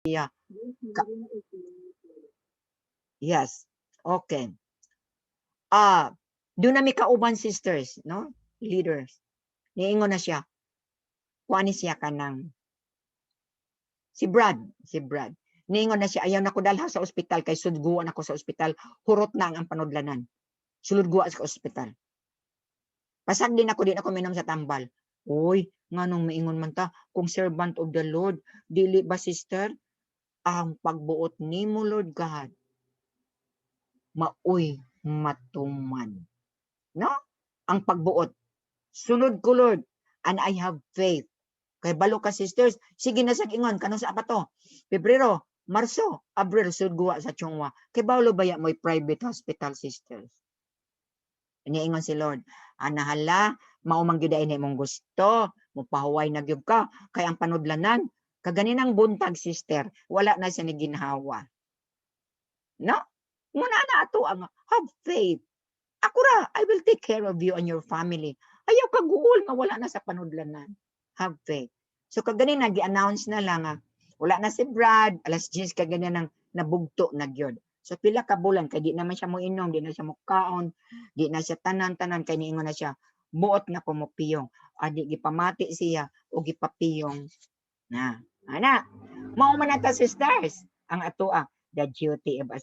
siya. Yes. Okay. Doon na may kauban sisters, no? Leaders. Niingon na siya. Kuani siya kanang si Brad. Niingon na siya, ayaw na ko dalha sa ospital kay sudguan ako sa ospital. Hurot na ang panudlanan. Suludguan sa ospital. Pasag din ako minom sa tambal. Uy, nganong maingon man ta, kung servant of the Lord, dili ba sister, ang pagbuot nimo Lord God, maoy matuman. No? Ang pagbuot. Sunod ko Lord, and I have faith. Kay balo ka sisters, sige na sa ingon, kanong sa apato. Pebrero, Marso, Abril, sudguwa sa Chungwa. Kay balo baya mo'y private hospital sisters. Iniingon si Lord, anahala, maumang gyud ay mong gusto, mupahuway na gyud ka, kay ang panudlanan, kaganinang buntag sister, wala na siya ni ginhawa. No? Muna na ato ang have faith. Ako ra, I will take care of you and your family. Ayaw ka guol nga wala na sa panudlanan. Have faith. So kaganina gi-announce na lang wala na si Brad, alas 10 kaganina nang nabugto na gyud. So pila ka bulan kay di naman siya mo inom, di na siya mo kaon, di na siya tanan-tanan kay niingon na siya, buot na ko mo piyong. Adi gipamati siya o gipapiyong na. Ana, mao man ata sisters ang atoa the duty of a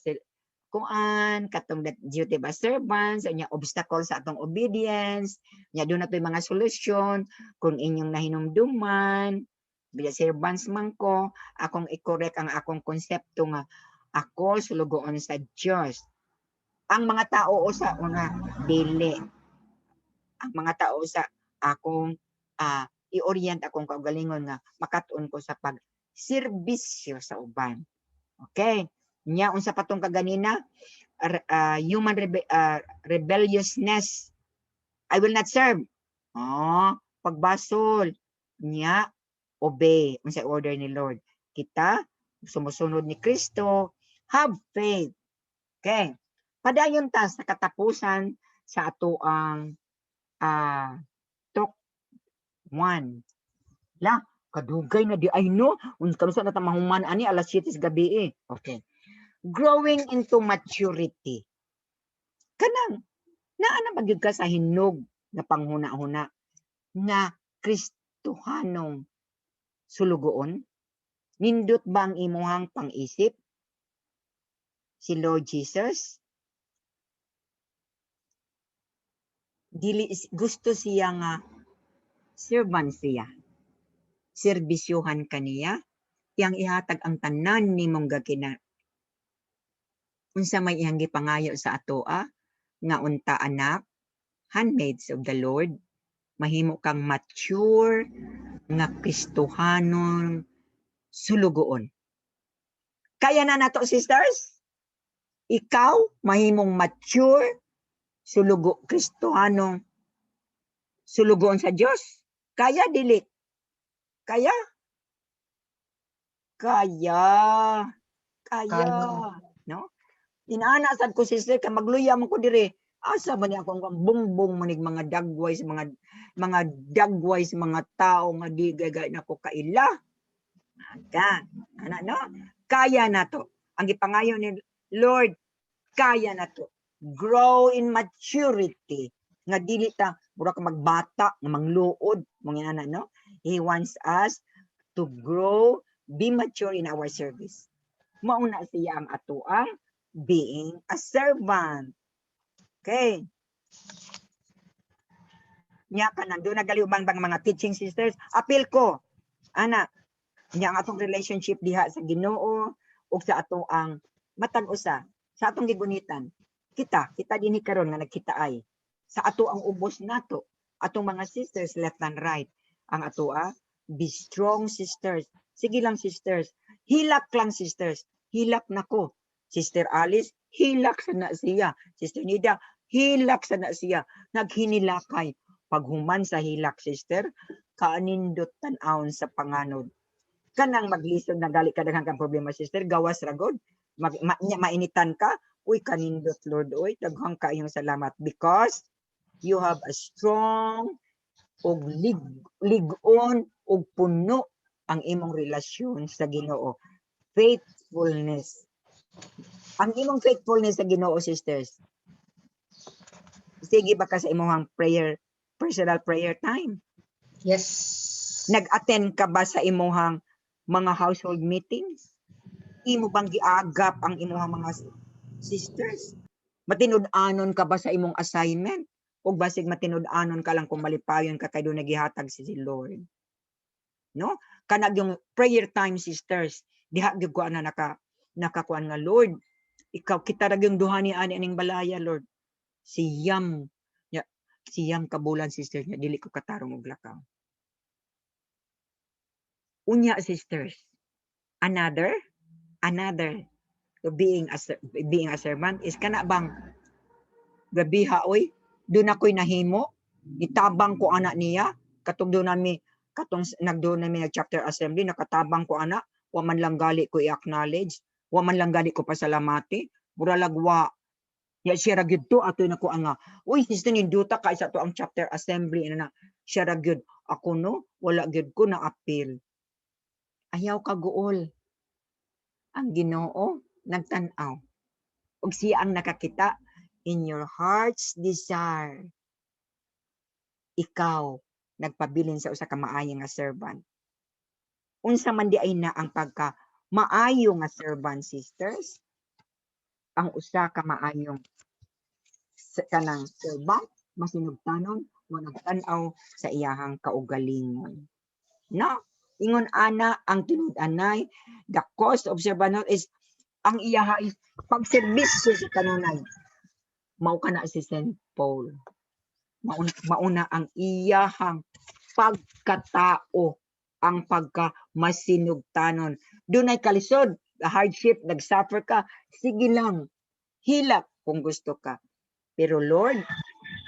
kuan katong the duty of a servant sa nya obstacle sa atong obedience, nya doon natoy mga solusyon kung inyong nahinumduman, biya servants man ko, akong i-correct ang akong konsepto nga ako sulugoon sa Dios. Ang mga tao sa mga dili. Ang mga tao sa akong i-orient akong kaugalingon nga makatuon ko sa pag-serbisyo sa uban. Okay? Nya unsa patong kaganina human rebelliousness. I will not serve. Pagbasol nya obey unsa order ni Lord. Kita sumusunod ni Kristo, have faith. Okay. Padayon ta sa katapusan sa ato ang talk 1. La, kadugay na di ay no. Unsa na ta mahuman ani alas 7 gabi Okay. Growing into maturity. Kanang naa ba gyud ka sa hinog na panghuna-huna nga Kristohanong sulugoon? Nindot ba ang imuhang pang-isip? Si Lord Jesus? Dili gusto siya nga servant siya. Serbisyuhan kaniya, iyang ihatag ang tanan nimong gakina. Unsa may iyang gipangayo sa atoa nga unta anak, handmaids of the Lord, mahimo kang mature nga Kristohanon sulugoon. Kaya na nato sisters? Ikaw mahimong mature Kristohanong sulugoon sa Dios? Kaya dili? Kaya? Kaya. No? Inaana sad ko sister ka magluya mo ko dire. Asa man ni akong bungbong manig mga dagway sa mga tao nga di gagay nako kaila. Ana no? Kaya na to. Ang gipangayo ni Lord, kaya na to. Grow in maturity. Nga dili ta mura ka magbata nga mangluod mo ana no? He wants us to grow, be mature in our service. Mauna siya ang atoang being a servant. Okay. Nya ka nandoon nagaliubang bang mga teaching sisters, apil ko. Ana, nya ang atong relationship diha sa Ginoo ug sa ato ang matag usa sa atong gigunitan. Kita dinhi karon nga nagkita ay sa ato ang ubos nato, atong mga sisters left and right. Ang atoa, be strong sisters. Sige lang sisters. Hilak lang sisters. Hilak nako. Sister Alice, hilak sa na siya. Sister Nida, hilak sa na siya. Naghinilakay. Paghuman sa hilak, sister, kaanindot tan-awon sa panganod. Kanang maglisod na gali ka daghang kang problema, sister, gawas ragod. Mainitan ka, uy, kanindot, Lord, uy, daghang kaayong salamat. Because you have a strong og lig-on og puno ang imong relasyon sa Ginoo. faithfulness. Ang imong faithfulness sa Ginoo, sisters. Sige ba ka sa imong prayer, personal prayer time? Yes. Nag-attend ka ba sa imong mga household meetings? Imo bang giagap ang imong mga sisters? Matinud-anon ka ba sa imong assignment? O basig matinud-anon ka lang kung malipayon ka kay doon nagihatag si Lord? No? Kanag yung prayer time, sisters. Diha gyud ko ana nakakuan nga, Lord, ikaw kita ra yung duha ni ani aning balaya, Lord. Siyam kabulan, sisters, nga dili ko katarong og lakaw. Unya, sisters. Another being a servant is kana bang gabiha oy doon ako'y nahimo, itabang ko anak niya, katong doon nami chapter assembly, nakatabang ko anak, wa man lang gali ko i-acknowledge, wa man lang gali ko pasalamati, mura lagwa, ya siya ra gyud to, ato'y nakuha nga, uy, sister ninduta ka isa to ang chapter assembly, na siya ra gyud, ako no, wala gyud ko na appeal. Ayaw ka guol. Ang Ginoo nagtan-aw. Ug siya ang nakakita, in your heart's desire, ikaw nagpabilin sa usa ka maayo nga servant. Unsa man di ay na ang pagka maayo nga servant, sisters? Ang usa ka maayong kanang servant, masinugtanon, mo nagtan-aw sa iyahang kaugalingon. No? Ingon ana ang tinud-anay, the cost of servanthood is ang iyaha is pagserbisyo sa kanunay. Mao kana si St. Paul. Mauna ang iyahang pagkatao, ang pagka-masinugtanon. Dunay kalisod, the hardship, nag-suffer ka, sige lang, hilak kung gusto ka. Pero Lord,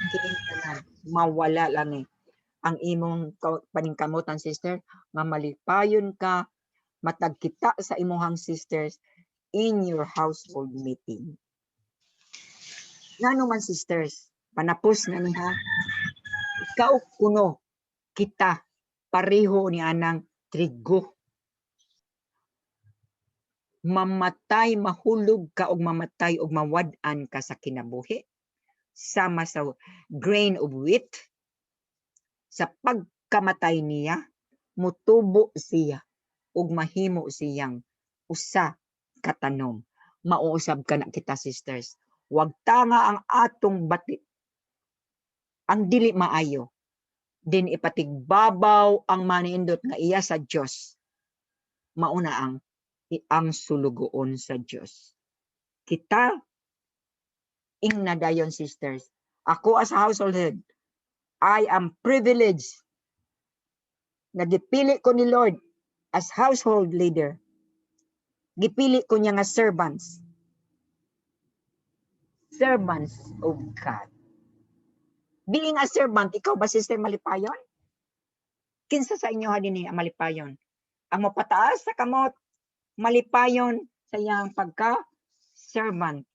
kining tanan, mawala lang ang imong paningkamutan, sister, nga malipayon ka, matagkita sa imuhang sisters in your household meeting. Ngano man, sisters, panapos na niha, ikaw kuno, kita, pareho ni anang trigo. Mamatay, mahulog ka og mamatay og mawad-an ka sa kinabuhi. Sama sa grain of wheat, sa pagkamatay niya, mutubo siya ug mahimo siyang usa ka tanom. Mauusab ka na kita, sisters. Wag tanga ang atong bati. Ang dili maayo. Din ipatigbabaw ang maniindot nga iya sa Dios. Mauna ang sulugoon sa Dios. Kita ingna dayon, sisters. Ako as household head, I am privileged na gipili ko ni Lord as household leader. Gipili ko niya nga servants. Servants of God. Being a servant, ikaw ba, sister, malipayon? Kinsa sa inyo din ang malipayon? Ang mapataas sa kamot, malipayon sa iyang pagka-servant.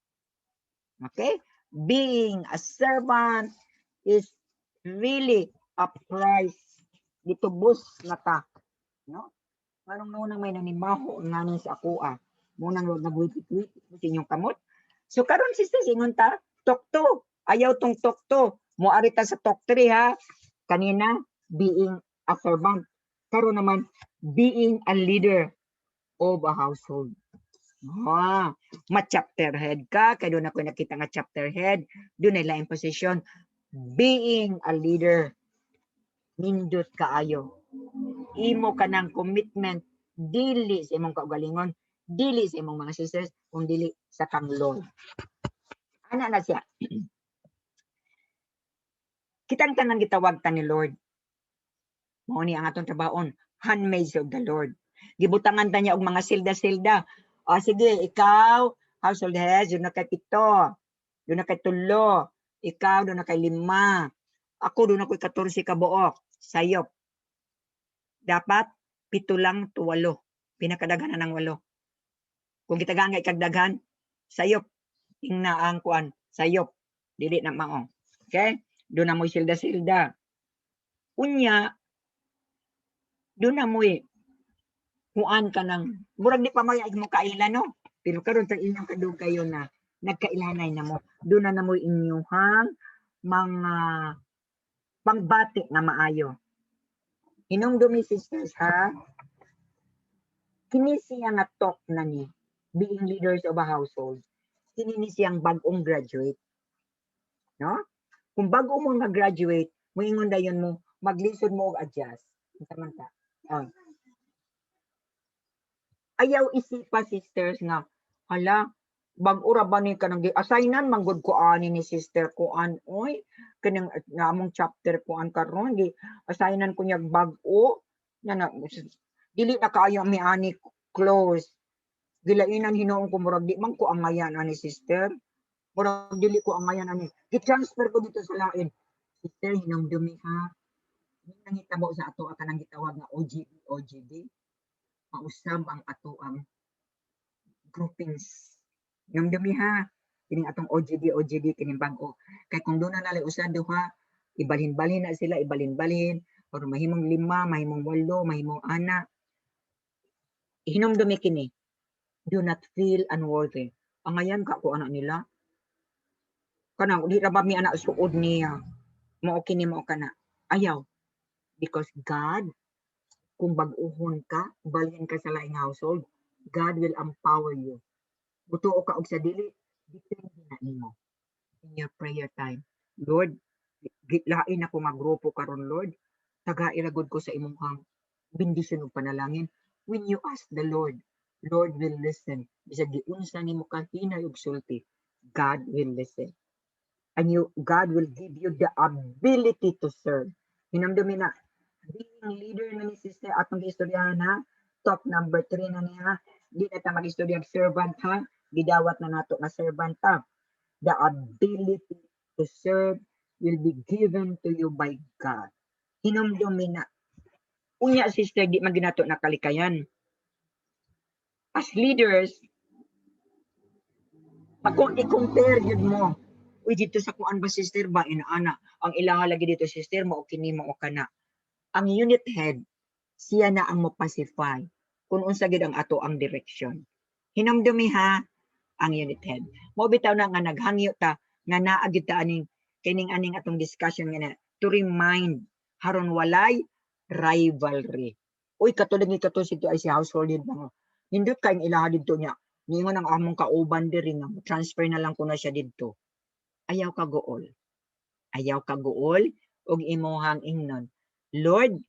Okay? Being a servant is really a price. Ditubos na ta. No? Anong nunang may nanimaho nga sa akua. Munang nagwiti-witi sa inyong kamot. So karon, sister, ingon ta, tokto. Ayaw tong tokto. Moari ta sa talk 3, ha. Kanina, being a servant. Karon naman, being a leader of a household. Ma-chapter head ka. Kaya doon ako nakita nga chapter head. Doon ay laing position. Being a leader. Nindot kaayo. Imo ka ng commitment. Dili sa imong kaugalingon. Dili sa imong mga sisters. Kung dili sa kang Lord. Ana na siya. Kitang tanan gitawag ta ni Lord. Mao ni ang atong trabaon, handmaids of the Lord. Gibutangan ta niya og mga silda-silda. O sige, ikaw, household head, doon na kay 7, doon na kay 3, ikaw doon na kay 5, ako doon na kay 14 ka buok, sayop. Dapat 7 lang to 8. Pinakadaghan ng 8. Kung gitagaan nga ikagdaghan, sayop. Ingna ang kuan, sayop. Dili na mao. Okay? Doon na mo silda-silda. Unya, doon na mo kuan ka ng murag di pa may mo kailan no, pero karon tag inyong kadugayon na nagkailanay na mo, doon na mo inyuhang mga pangbati na maayo. Hinumdumi sisters ha, kini siya nga talk na ni being leaders of a household, kini ni siyang bagong graduate, no? Kung bago mo mag-graduate, moingon dayon mo, maglisod mo og adjust. Samanta. Oh. Ayaw isipa sisters nga, hala, bag-ura ba ni kanang assignan manggod ko ani ni sister ko an oy kanang namong chapter ko an karon di assignan ko niya bag-o na dili na kaayo mi ani close gilainan hinuon ko murag di man ko angayan ani sister murag dili ko angayan ani gi-transfer ko dito sa lain sister hinumdumi ha nangitabo sa ato kanang gitawag nga OGD mausab ang ato ang groupings hinumdumi ha kining atong OGD kining bag-o kay kung doon na nalay usa duha ibalhin-balhin na sila ibalhin-balhin or mahimong 5 mahimong 8 mahimong 6 hinumdumi kini do not feel unworthy ang ayan ka ko anak nila kanang di ra ba mi anak suod niya mao kini mao kana ayaw because God kung bag-ohon ka balhin ka sa laing household God will empower you butuo ka og sa dili depende na nimo in your prayer time Lord lain ako nga grupo karon Lord taga-iragod ko sa imong bendisyon ug panalangin when you ask the Lord will listen bisag giunsa nimo ka hinay ug sulti God will listen and God will give you the ability to serve hinamdumi na being leader na ni sister atong istoryahan ha top number 3 na niya di na ta mag-istorya servant ha gidawat na nato nga servant ha the ability to serve will be given to you by God hinumdumi na unya sister di man ginato na kalikayan as leaders pag i-compare yun mo uy dito sa kuan ba sister ba inaana ang ilang lagi dito sister mo kini mo kana ang unit head siya na ang mo-pacify kung unsa gid ang ato ang direction hinumdumi ha ang unit head mo bitaw na nga naghangyo ta nga naa gid ta aning kining atong discussion nga to remind haron walay rivalry uy katulad ni kato sito ay si household din mo nindot kay ilaha didto niya ningon ang among kauban diri nga transfer na lang ko na siya didto ayaw ka gool og imuhang ingnon Lord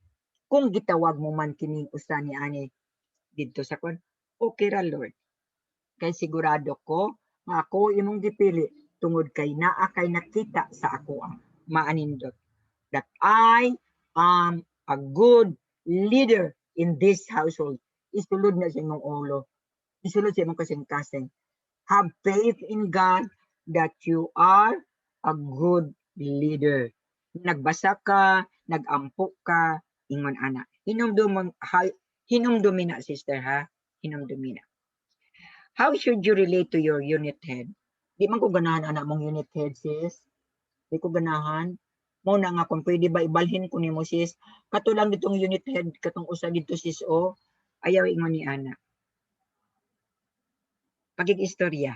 kung gitawag mo man kining usa ni ani didto sa kon okay ra Lord kay sigurado ko nga ako imong gipili tungod kay naa kay nakita sa ako ang maanindot that I am a good leader in this household isulod na sa imong ulo isulod sa imong kasing-kasing have faith in God that you are a good leader nagbasa ka nagampo ka ingon ana hinumdumi na sister ha hinumdumi na how should you relate to your unit head di man ko ganahan ana mong unit head sis di ko ganahan mo na nga kung pwede ba ibalhin ko nimo sis kato lang ditong unit head katong usa dito sis o ayaw ingon ni ana pagig-istorya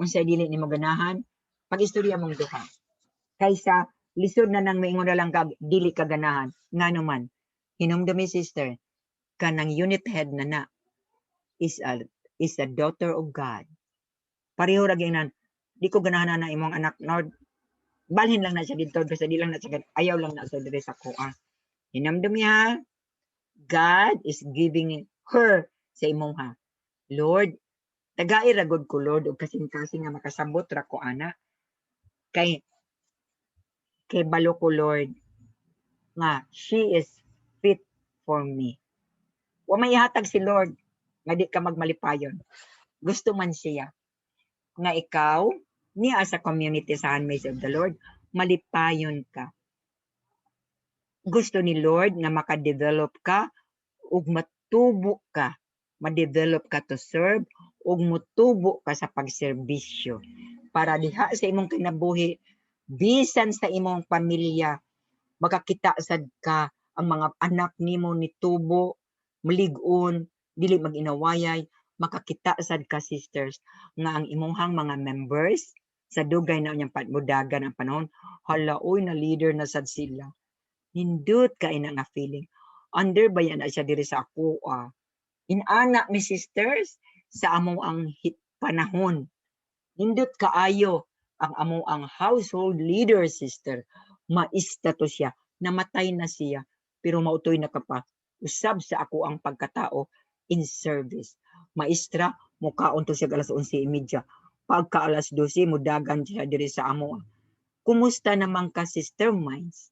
unsay dili nimo ganahan pag-istorya mong duha kaysa lisod na nang maingon na lang kag dili ka ganahan ngano man hinumdumi sister kanang unit head na is a daughter of God pareho ra gyud di ko ganahan na imong anak Lord balhin lang na siya dito kasi di lang na siya ayaw lang na sa dire sa kuha hinumdumi ha God is giving her sa imong ha Lord tagai ra gud ko Lord og kasing-kasing nga makasabot ra ko ana kay balo ko Lord nga she is fit for me wa may ihatag si Lord nga di ka magmalipayon gusto man siya nga ikaw niya sa community sa Handmaids of the Lord malipayon ka gusto ni Lord nga makadevelop ka ug matubo ka ma-develop ka to serve ug mutubo ka sa pagserbisyo para diha sa imong kinabuhi bisan sa imong pamilya makakita sad ka ang mga anak nimo nitubo malig-on dili mag-inawayay, makakita sad ka sisters nga ang imuhang mga members sa dugay na unyang mudagan ang panahon, hala oy na leader na sad sila. Nindot ka ina nga feeling. Under ba yan siya diri sa ako Inana mi sisters sa amo ang panahon. Nindot kaayo ang amo ang household leader sister. Maista to siya. Namatay na siya. Pero mautoy na kapa. Usab sa ako ang pagkatao in service. Maestra, mukaon to siya alas 11:30. Pagka alas 12, mudagan siya diri sa amo. Kumusta naman ka sister Mines?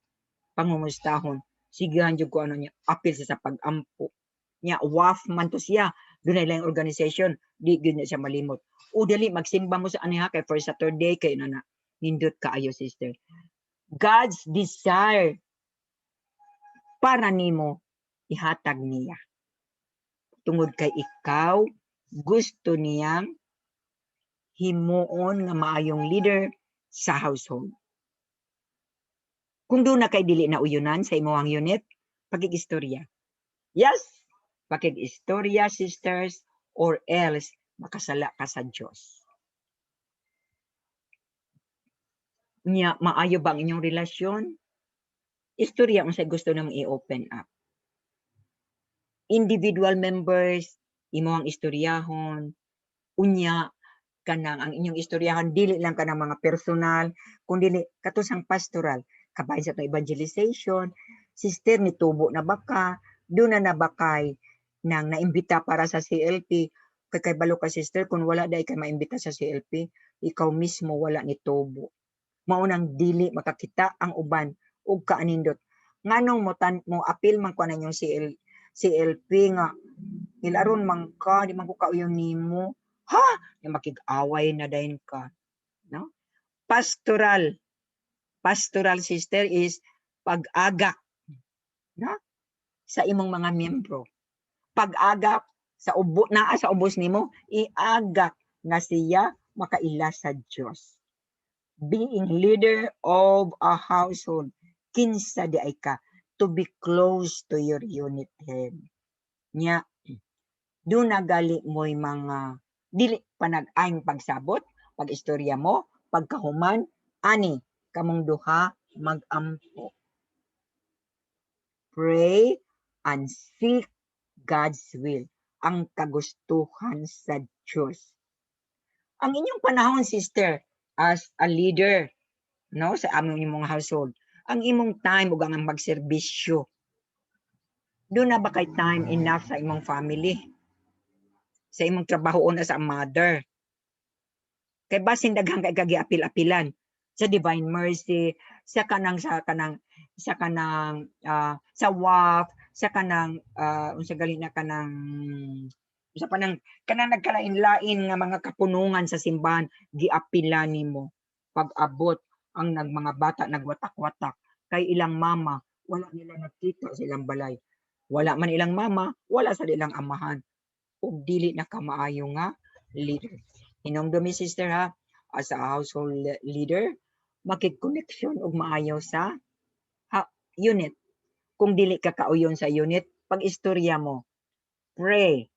Pangumustahon. Sigahan jud ko ano niya, apil siya sa pag-ampo. Nya WAF man to siya. Doon lang organization, di gyud niya siya malimot. O dali magsimba mo sa aniha kay first Saturday kay na nindot kaayo sister. God's desire para nimo ihatag niya. Tungod kay ikaw gusto niyang himuon nga maayong leader sa household. Kung doon na kay dili na uyunan sa imong unit, pakikistorya. Yes, pakikistorya sisters or else makasala ka sa Diyos. Nya maayo ba ang inyong relasyon? Istorya mo sa gusto nang i-open up. Individual members, imo ang istoryahon, unya kanang ang inyong istoryahon dili lang kanang mga personal, kundi katusang pastoral, kabay sa evangelization, sister ni tubo na baka, doon na nabakay nang naimbita para sa CLP, kay balo ka sister, kung wala dahil kay maimbita sa CLP, ikaw mismo wala ni tubo. Maunang dili makakita ang uban ug kaanindot. Nganong mo apil man ko na yung CLP nga ilaron man ka, di man ko kauyon nimo. Ha? Yung makig-away na dayon ka. No? Pastoral sister is pag-agak, no? Sa imong mga miyembro. Pag-agak sa sa ubos nimo, iagak nga siya makaila sa Dios. Being leader of a household, kinsa di ay ka to be close to your unit head. Nya, doon nagali mo'y mga dili panag-aing pagsabot, pag-istorya mo, pagkahuman, ani, kamong duha mag-ampo. Pray and seek God's will, ang kagustuhan sa Diyos. Ang inyong panahon, sister, as a leader, no, sa among imong household, ang imong time ug ang magserbisyo. Doon na ba kay time enough sa imong family? Sa imong trabaho na sa mother? Kay basin daghang kay kagiapil-apilan sa Divine Mercy, sa WAF, sa kanang unsa gali na kanang sa panang kanang nagkalain-lain nga mga kapunungan sa simbahan giapila nimo pag-abot ang mga bata nagwatak-watak kay ilang mama wala nila nakita sa ilang balay, wala man ilang mama, wala sa ilang amahan ug dili na kamaayo nga leader. Hinumdumi sister ha, as a household leader, makig-connection og maayo sa unit. Kung dili ka kauyon sa unit, pag-istorya mo, pray.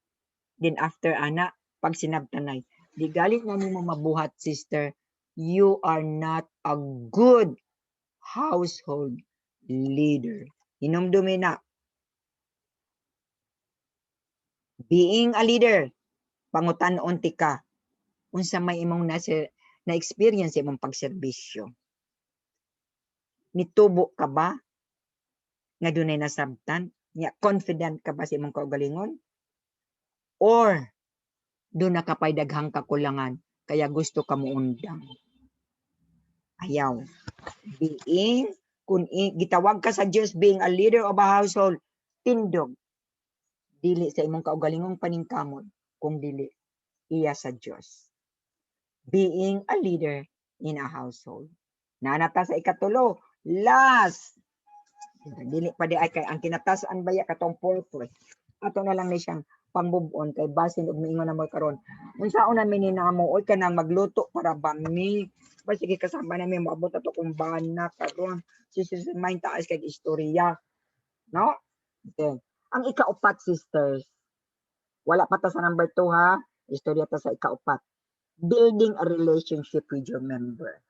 Then after ana, pag sinabtanay, di galit na nimo mabuhat sister, you are not a good household leader. Hinumdumi na. Being a leader, pangutan-on ti ka, unsa may imong na-experience imong pagserbisyo. Nitubo ka ba nga dunay nasabtan? Confident ka ba sa imong kaugalingon? Or doon na kapay daghang kakulangan kaya gusto ka mo undang? Ayaw. Kung gitawag ka sa Diyos being a leader of a household, tindog. Dili sa imong kaugalingong paningkamot, kung dili iya sa Diyos. Being a leader in a household. Nanata sa ikatulo, last. Dili pa di ay kay ang kinatasan baya katong purpose. Ato na lang ni siyang pangbubon kay basin og miingon na mo karon. Unsaon na mininamo oy kanang magluto para ba mi? Ba sige kasama na mi moabot ato kung bana karon. Sisimain taas kay istorya. No? Okay. Ang ikaupat sisters, Wala pa to sa number 2 ha. Istorya to sa ikaupat. Building a relationship with your member.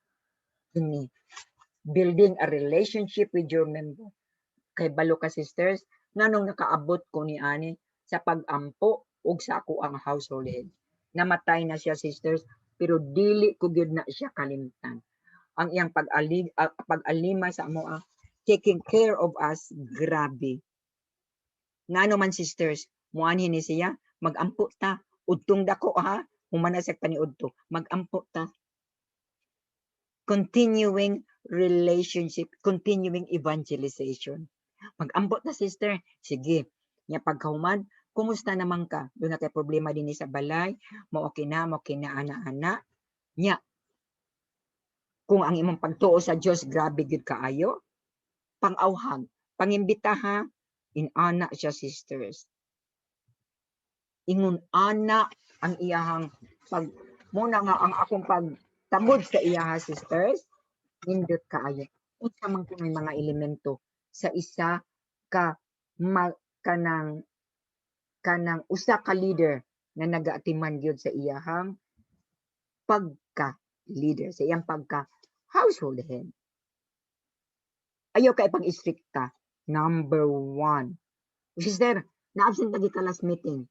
Ini. Building a relationship with your member. Kay balo ka sisters, nganong nakaabot ko ni ani sa pag-ampo ug sa ako ang household head. Namatay na siya sisters, pero dili ko gyud na siya kalimtan. Ang iyang pag-alima sa amo taking care of us, grabe. Ngano man sisters, muanhi ni siya, mag-ampo ta, udtong dako ha, humana sa paniudto, mag-ampo ta. Continuing relationship, continuing evangelization. Mag-ampo ta sister, sige. Nya pagkahuman, kumusta naman ka? Doon na kay problema din sa balay, mo okay na ana-ana. Nya, kung ang imong pagtuo sa Dios grabe gid kaayo, pang-awhag, pangimbita ha, inana siya sisters. Ingon ana ang iyahang pag muna nga ang akong pagtagod sa iyaha sisters, nindot kaayo. Unsa man kunoy mga elemento sa isa ka kanang usa ka leader na nagaatiman gyud sa iyahang pagka leader, sa iyang pagka household head. Ayaw kay pag-istrikta. Number 1. Sister, na-absent lagi ka last meeting.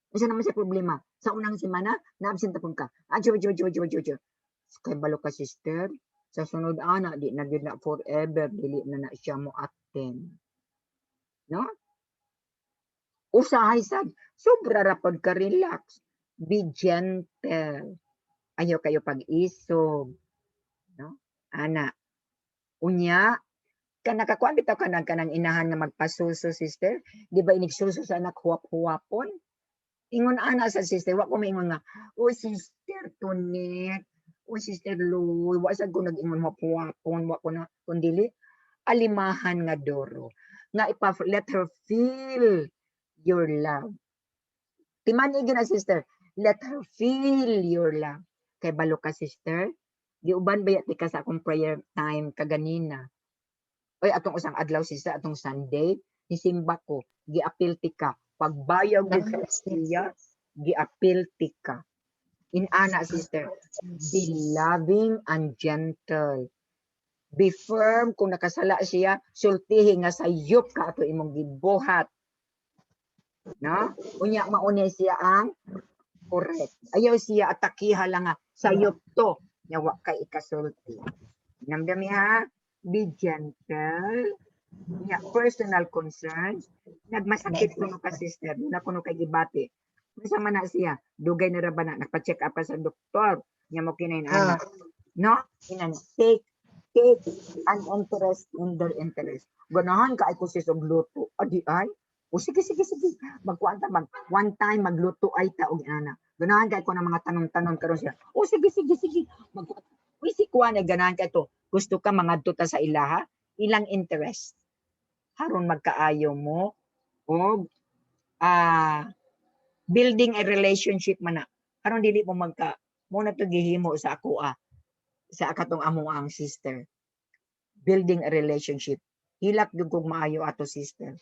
Isa naman sa problema. Sa unang semana, na-absent pun ka. Adyo. Kay balo ka sister, sa sunod ana, di na gyud na forever, dili na siya mo attend. No? Usahay sad, sobra ra pag ka relax. Be gentle. Ayaw kayo pag-isog. No? Ana. Unya, nakakuan bitaw ka kanang inahan na magpasuso sister, di ba inigsuso sa anak huwap-huwapon? Ingon ana sa sister, wa ko maingon nga, "Oy sister Tonet, oy sister Loy, wa sad ko nag-ingon huwap-huwapon, wa ko na kundili alimahan nga doro. Nga let her feel your love." Timani gyud na sister, let her feel your love. Kay balo ka sister, giuban ba ti ka sa akong prayer time kaganina? Oy, atong usang adlaw sister, atong Sunday, nisimba ko, giapilti ka. Pagbayaw gyud sa siya, giapilti ka. Inana sister, be loving and gentle. Be firm kung nakasala siya, sultihi nga sayop ka ato imong gibuhat. No? Unya maunay siya ang correct. Ayaw siya atakiha lang nga sayop to, nya wa kay ikasulti. Namdami ha? Be gentle. Yeah, personal concerns. Nagmasakit kuno ka sister, na kuno kay gibati. Unsa man na siya, dugay na ra ba na nagpa-check up pa sa doktor. Nya mo kinain ana. No? Inan take an interest in their interest. Ganahan ka ay ko sis og luto. Adi ay. O sige. Magkuan ta one time magluto ay ta og ana. Ganahan kay ko ng mga tanong karon siya. O sige. Magkuan. Uy si kuan na ganahan kay to. Gusto ka mangadto ta sa ilaha? Ilang interest? Haron magkaayo mo o building a relationship man na. Haron dili mo mo na to gihimo sa ako sa akatong amo ang sister. Building a relationship. Hilak gyud kog maayo ato sister.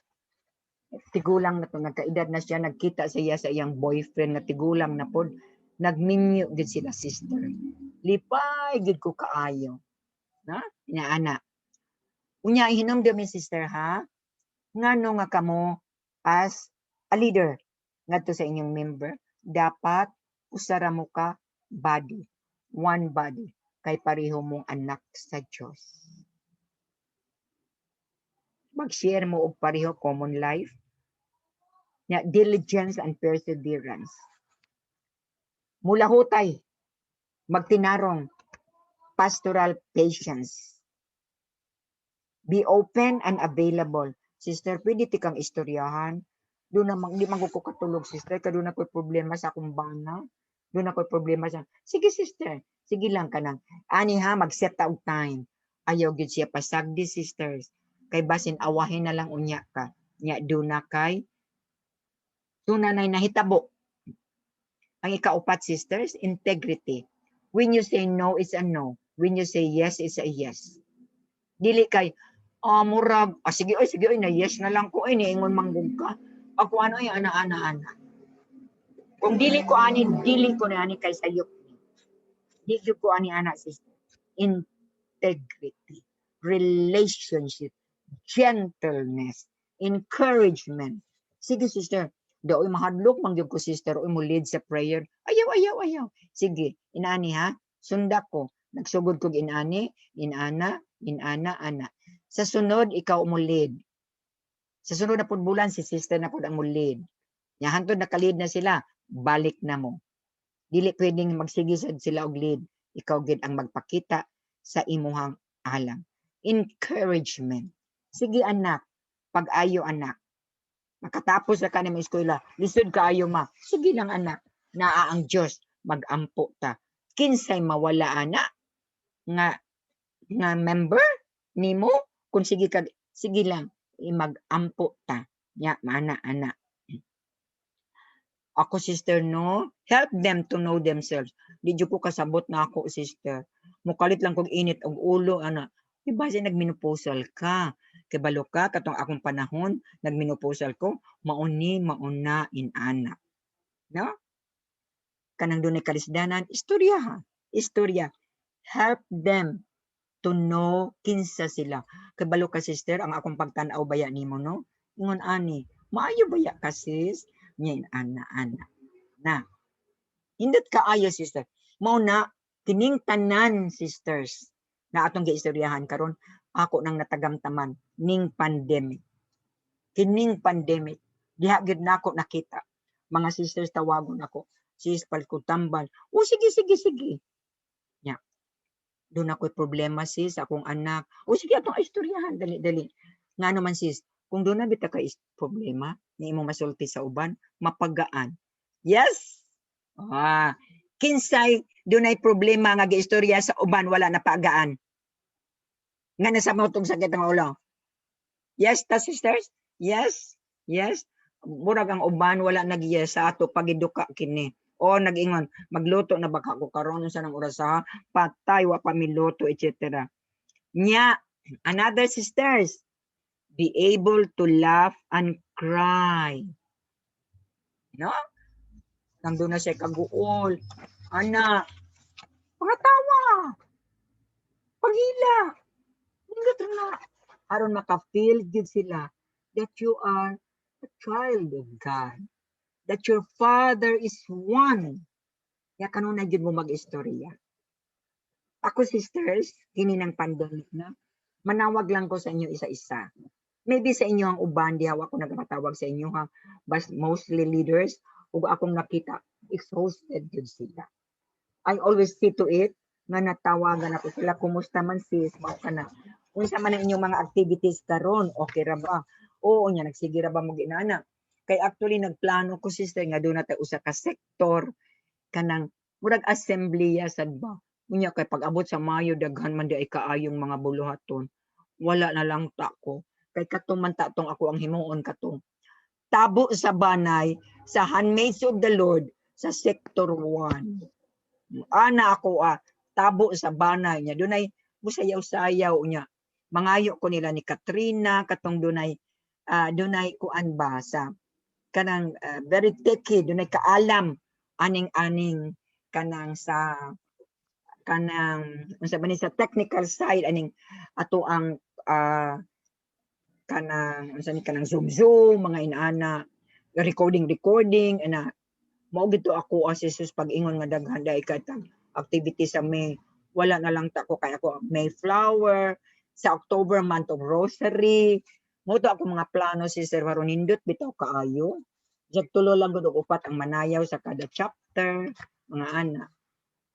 Tigulang na to, nagkaedad na siya, nagkita siya sa iyang boyfriend na tigulang na pod, nagminyo gid sila sister. Lipay gid ko kaayo. Na? Ana. Unya hinumdum mi sister ha, ngano nga kamo as a leader ngadto sa inyong member, dapat usara mo ka body, one body, kay pareho mong anak sa Dios. Mag-share mo og pareho common life, na diligence and perseverance. Mula hutay, magtinarong, pastoral patience. Be open and available. Sister, pwede ti kang istoryahan. Doon na di man ko katulog, sister. Kaya doon ako'y problema sa akong bana. Doon ako'y problema sa... Sige, sister. Sige lang ka nang. Ani ha, mag-set out time. Ayaw gid siya pasagdi, sisters. Kay basin awahin na lang unya ka. Nya doon na kay tunanay nahitabo. Ang ikaupat, sisters, integrity. When you say no, it's a no. When you say yes, it's a yes. Dili kay, murag, sige, oy, na yes na lang ko, niingon manggug ka. Ako ano, ana. Kung dili ko na ani kay sayop ni. Dili ko ani anak sister. Integrity, relationship, gentleness, encouragement. Sige sister, daoy mahadlok mangyud ko sister, oy mo lead sa prayer. Ayaw. Sige, inani ha. Sunda ko. Nagsugod ko inani, inana, ana. Sa sunod ikaw mo lead. Sa sunod na pud bulan si sister na pud ang mo lead. Nya hantod nakalid na sila, balik na mo. Dili pwedeng magsigisod sila og lead. Ikaw gid ang magpakita sa imuhang alam. Encouragement. Sige anak, pag-ayo anak. Makatapos na ka na eskwela, lisod kaayo ma. Sige lang anak, naa ang Dios magampo ta. Kinsay mawala anak nga member nimo kung sige lang magampo ta. Nya ana. Ako sister no, help them to know themselves. Di ko kasabot na ako sister. Mukalit lang kog init og ulo ana. Di ba say nagmenopausal ka? Kay balo ka katong akong panahon nagmenopausal ko, mauna inana. No? Kanang dunay kalisdanan, istorya ha. Istorya. Help them to know kinsa sila. Kay balo ka sister, ang akong pagtan-aw baya nimo no? Ingon ani, maayo baya ka sis? Nya ana. Na. Hindot kaayo sister. Mao na kining tanan sisters na atong giistoryahan karon ako nang natagamtaman ning pandemic. Kining pandemic diha gid nako nakita. Mga sisters tawagon ako. Sis palkutambal. O sige. Nya. Doon ako'y problema sis akong anak. O sige atong istoryahan dali. Nga naman sis, kung doon na bita ka problema, ni imo masulti sa uban, mapagaan. Yes? Kinsay dunay problema nga giistorya sa uban wala na pagaan. Nga nasa motong sakit ng ulo. Yes, ta sisters? Yes. Murag ang uban wala nagiya sa ato pagiduka kini. O nag-ingon, magluto na baka ko karon sa nang oras ha, patay wa pa miluto etc. Nya, another sisters, be able to laugh and cry. No? Nandun na siya kaguol. Anak, pangatawa. Pagila. Hindi na. Aron maka-feel good sila that you are a child of God. That your Father is one. Kaya kanuna yun mo mag-istorya. Ako, sisters, kini ng pandemic na, manawag lang ko sa inyo isa-isa. Maybe sa inyo ang uban, di hawa ko nagpatawag sa inyo ha, but mostly leaders, ug akong nakita, exhausted yun sila. I always see to it, nga natawagan ako sila, kumusta man sis, mao ka na. Unsa man ang inyong mga activities karon, okay ra ba? Oo nya, nagsige ra ba mo ginana? Kay actually nagplano ko sister nga doon natin usa ka sektor kanang murag assembleya sad ba. Unya kay pag-abot sa Mayo daghan man di ay kaayong mga buluhaton. Wala na lang ta ko. Kay katuman ta tong ako ang himuon katong tabo sa banay sa Handmaids of the Lord sa sector 1. Ana ako tabo sa banay niya. Dunay musayaw-sayaw niya. Mangayo ko nila ni Katrina katong dunay kuan ba sa kanang very techy, dunay kaalam aning kanang sa kanang unsa ba ni sa technical side aning ato ang kanang unsa ni kanang zoom mga inana recording ana mao gito ako Jesus pag-ingon nga daghan dai katang activity sa May wala na lang ta ko kay ako Mayflower sa October month of rosary mo to ako mga plano sister karon nindot bitaw kaayo jag tulo lang gud og upat ang manayaw sa kada chapter mga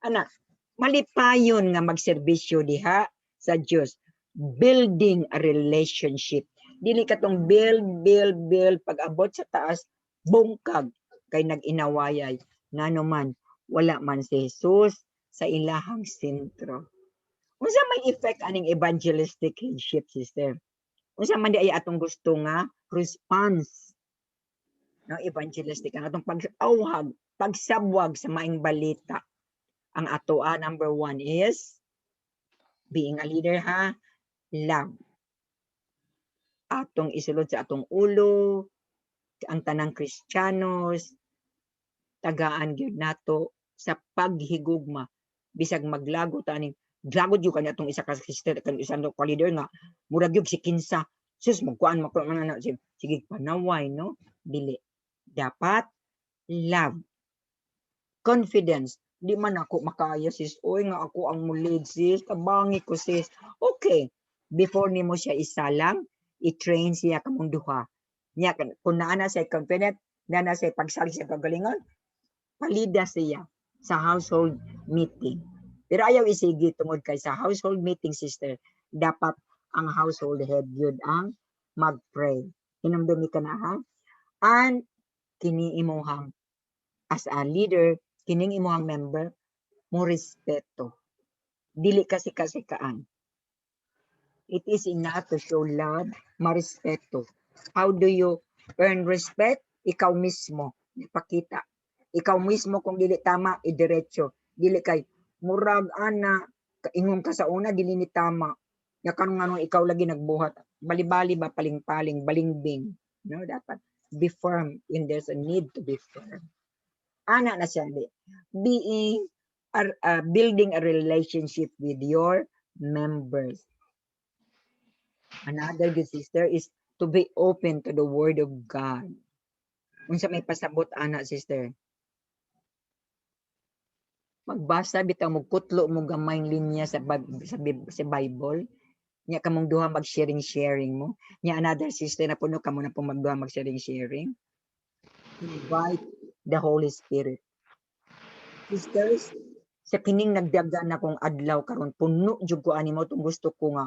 ana malipayon nga magserbisyo diha sa Dios building a relationship dili katong build pag abot sa taas bungkag kay nag-inawayay ngano man wala man si Jesus sa ilahang sentro. Unsa may effect aning evangelistic headship sister? Unsa man di ay atong gusto nga response no evangelistic ang atong pag-awhag, pagsabwag sa maing balita. Ang ato number 1 is being a leader ha, love. Atong isulod sa atong ulo ang tanang Kristiyanos tagaan gyud nato sa paghigugma bisag maglago ta ani lagod gyud kanya tong isa ka sister kan isa ka leader nga murag gyud si kinsa sus magkuan man na sige panaway no dili dapat love confidence di man ako makaya sis oy nga ako ang mulid sis kabangi ko sis okay before nimo siya isalang i-train siya kamong duha nya kung naana siya confident naana siya pagsalig siya kagalingon palida siya sa household meeting pero ayaw isigi tungod kay sa household meeting sister dapat ang household head yun ang mag-pray hinumdumi ka na ha and kini imuhang as a leader kining imuhang member mo respeto dili kasi kasikaan. It is enough to show love, marespeto. How do you earn respect? Ikaw mismo, ipakita. Ikaw mismo kung dili tama, idiretso. Dili kay murag ana ingong ka sa una dili ni tama. Ya kanung anong ikaw lagi nagbuhat. Bali-bali ba paling-paling, balingbing. No, dapat be firm when there's a need to be firm. Ana na siya being building a relationship with your members. Another good sister is to be open to the word of God. Unsa may pasabot ana sister? Magbasa bitaw mo kutlo mo gamay linya sa Bible. Nya kamong duha mag-sharing mo. Nya another sister na puno kamo na po magduha mag-sharing. Invite the Holy Spirit. Sisters, sa kining nagdagan na kong adlaw karon puno jud ko animo tong gusto ko nga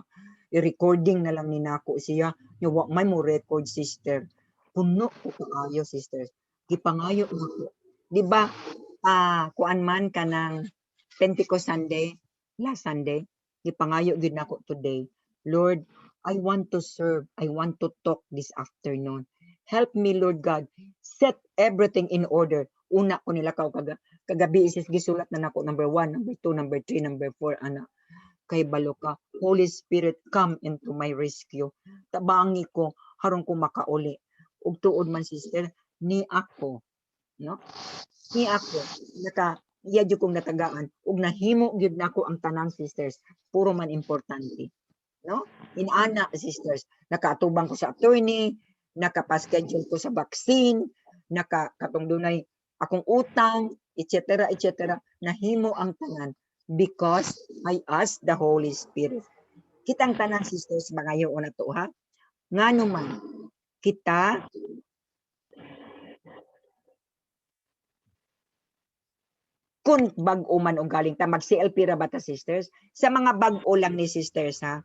i-recording na lang ni nako siya nya wa may mo record sister puno ko kaayo sisters gipangayo nako di ba kuan man kanang Pentecost Sunday last Sunday gipangayo gid nako today Lord I want to serve I want to talk this afternoon help me Lord God set everything in order una ko nilakaw kagabi isis gisulat na nako number 1 number 2 number 3 number 4 ana kay balo ka Holy Spirit come into my rescue tabangi ko harong ko makauli ug tuod man sister ni ako no ni ako naka iya jud kong natagaan ug nahimo gyud nako ang tanan sisters puro man importante no inana sisters nakaatubang ko sa attorney nakapaschedule ko sa vaccine katong dunay akong utang etc nahimo ang tanan because I ask the Holy Spirit. Kitang tanan sisters mangayo na to ha. Ngano man kita kung bag-o man o galing ta mag-CLP ra ba ta sisters? Sa mga bag-o lang ni sisters ha.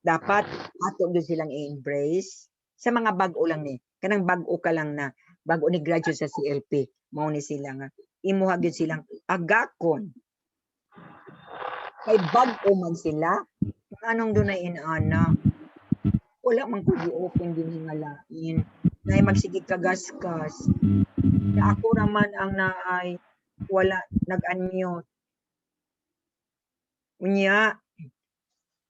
Dapat ato gyud silang i-embrace. Sa mga bag-o lang ni. Kanang bag-o ka lang na bago ni graduate sa CLP, mao ni sila nga imuha gyud silang agakon. Kay bag-o man sila, anong dunay inana, wala man ko gi-open din nga lain. Nay magsigig kagaskas. Na ako raman ang naay wala nag-unmute. Unya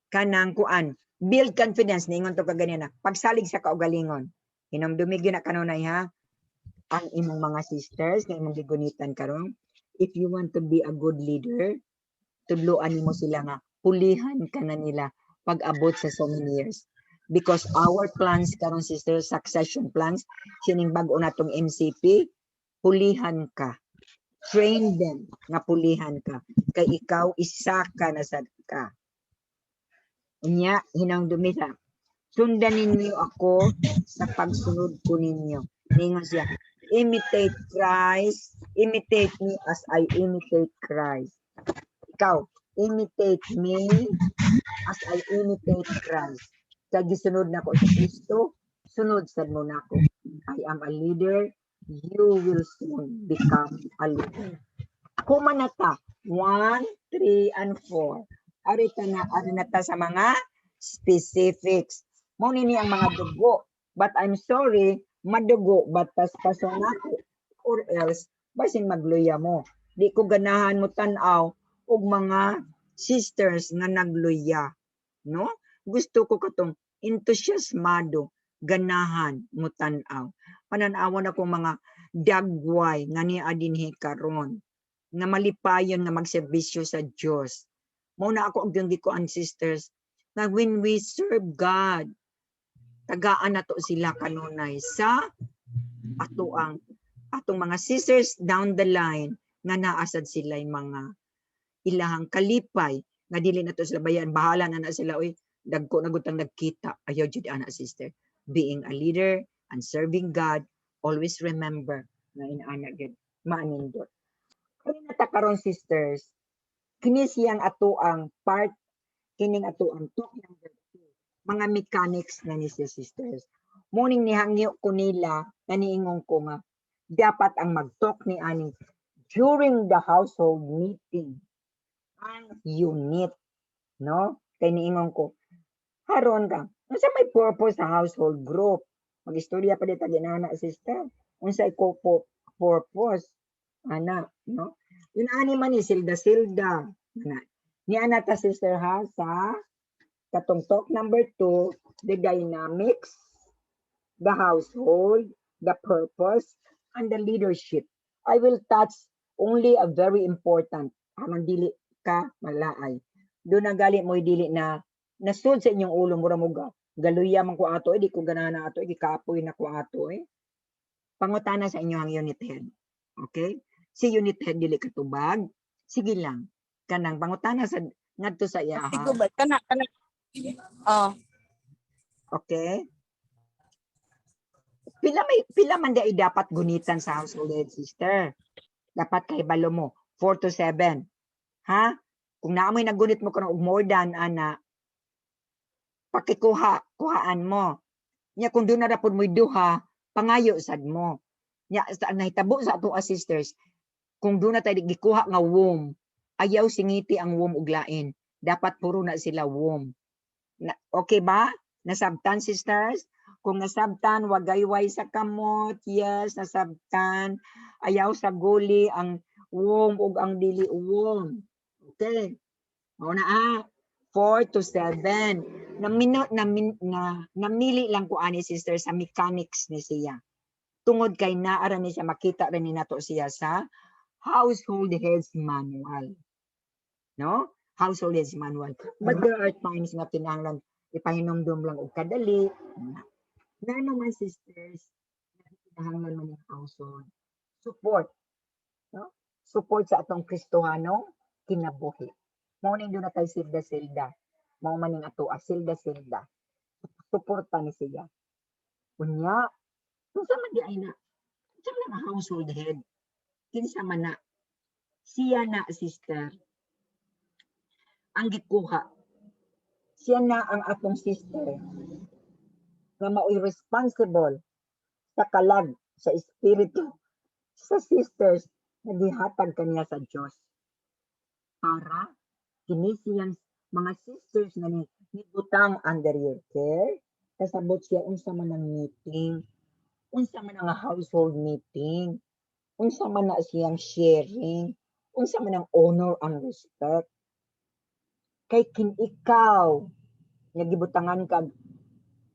kanang kuan, build confidence ningon to kaganina. Pagsalig sa kaugalingon. Hinumdumi gyud na kanunay ha. Ang imong mga sisters nga imong gigunitan karon, if you want to be a good leader, tudloan nimo sila nga pulihan ka na nila pag-abot sa so many years. Because our plans karon sister succession plans sining bag-o natong MCP pulihan ka. Train them nga pulihan ka. Kay ikaw isa ka na sad ka. Unya hinangdumi sa sundan ninyo ako sa pagsunod ko ninyo. Ningon siya, imitate Christ, imitate me as I imitate Christ. Ikaw, imitate me as I imitate Christ. Kaya gisunod na ko sa Kristo, sunod sa mo na ko. I am a leader, you will soon become a leader. Kumanata, 1, 3, and 4. Arita na ta sa mga specifics. Mo nini ang mga dugo. But I'm sorry, madugo, but paspason ako. Or else, basin magluya mo. Di ko ganahan mo tanaw og mga sisters nga nagluya, no? Gusto ko katong entusiasmado, ganahan mo tan-aw. Pananawan ako mga dagway nga ni adinhi karon nga malipayon nga magserbisyo sa Dios. Mao na ako ang gikuan sisters na when we serve God, tagaan nato sila kanunay sa atong mga sisters down the line nga naasad sila mga ilahang kalipay nga dili nato sila bayan, bahala na sila oy dagko na gutang nagkita. Ayaw jud ana sister, being a leader and serving God, always remember na inaana gid maanindot. Kani nata karon sisters, kini siyang ato ang part, kining ato ang talk number 2, mga mechanics na ni sisters. Morning ni hangyo ko nila na niingon ko nga dapat ang mag-talk ni ani during the household meeting ang unit, no? Kay niingon ko haron ka unsa may purpose sa household group, magistorya pa dito ginana sister unsa ko purpose ana, no? Yun ani man ni silda na ni ana ta sister ha sa katong talk number 2, the dynamics, the household, the purpose, and the leadership. I will touch only a very important, amang dili ka malaay. Doon na gali mo dili na nasud sa inyong ulo mura mo galuya man ko ato, di ko ganana ato, di kapoy na ko ato Pangutana sa inyo ang unit head. Okay? Si unit head dili katubag. Sige lang. Kanang pangutana sa ngadto sa iya ha. Kana. Oh. Okay? Pila man di dapat gunitan sa household head sister. Dapat kay balo mo 4 to 7. Ha? Kung naamoy nagunit mo kuno og more than ana kuhaan mo. Nya kung doon na rapod mo'y duha, pangayo sad mo. Nya sa nahitabo sa ato sisters, kung doon na tayo gikuha nga womb, ayaw singiti ang womb ug lain. Dapat puro na sila womb. Okay ba? Nasabtan sisters? Kung nasabtan, wagayway sa kamot, yes, nasabtan. Ayaw sa guli ang womb ug ang dili womb. Okay. Mao na 4 to 7. Namili lang ko ani sister sa mechanics ni siya. Tungod kay naara ni siya makita rin ni nato siya sa household heads manual. No? Household heads manual. But there are times nga kinahanglan ipahinomdom lang og kadali. Na naman sisters, kinahanglan man yung household support. No? Support sa atong Kristohano kinabuhi. Mao ning doon na tayo silda. Mao man ning ato silda. Suporta ni siya. Unya, unsa man di ay na? Unsa man ang household head? Kinsa man na? Siya na sister. Ang gikuha. Siya na ang atong sister nga mao'y responsible sa kalag, sa espiritu, sa sisters na gihatag kaniya sa Dios. Para kini siyang mga sisters na nibutang under your care, kasabot siya unsa man ang meeting, unsa man ang household meeting, unsa man na siyang sharing, unsa man ang honor and respect. Kay kin ikaw nga gibutangan kag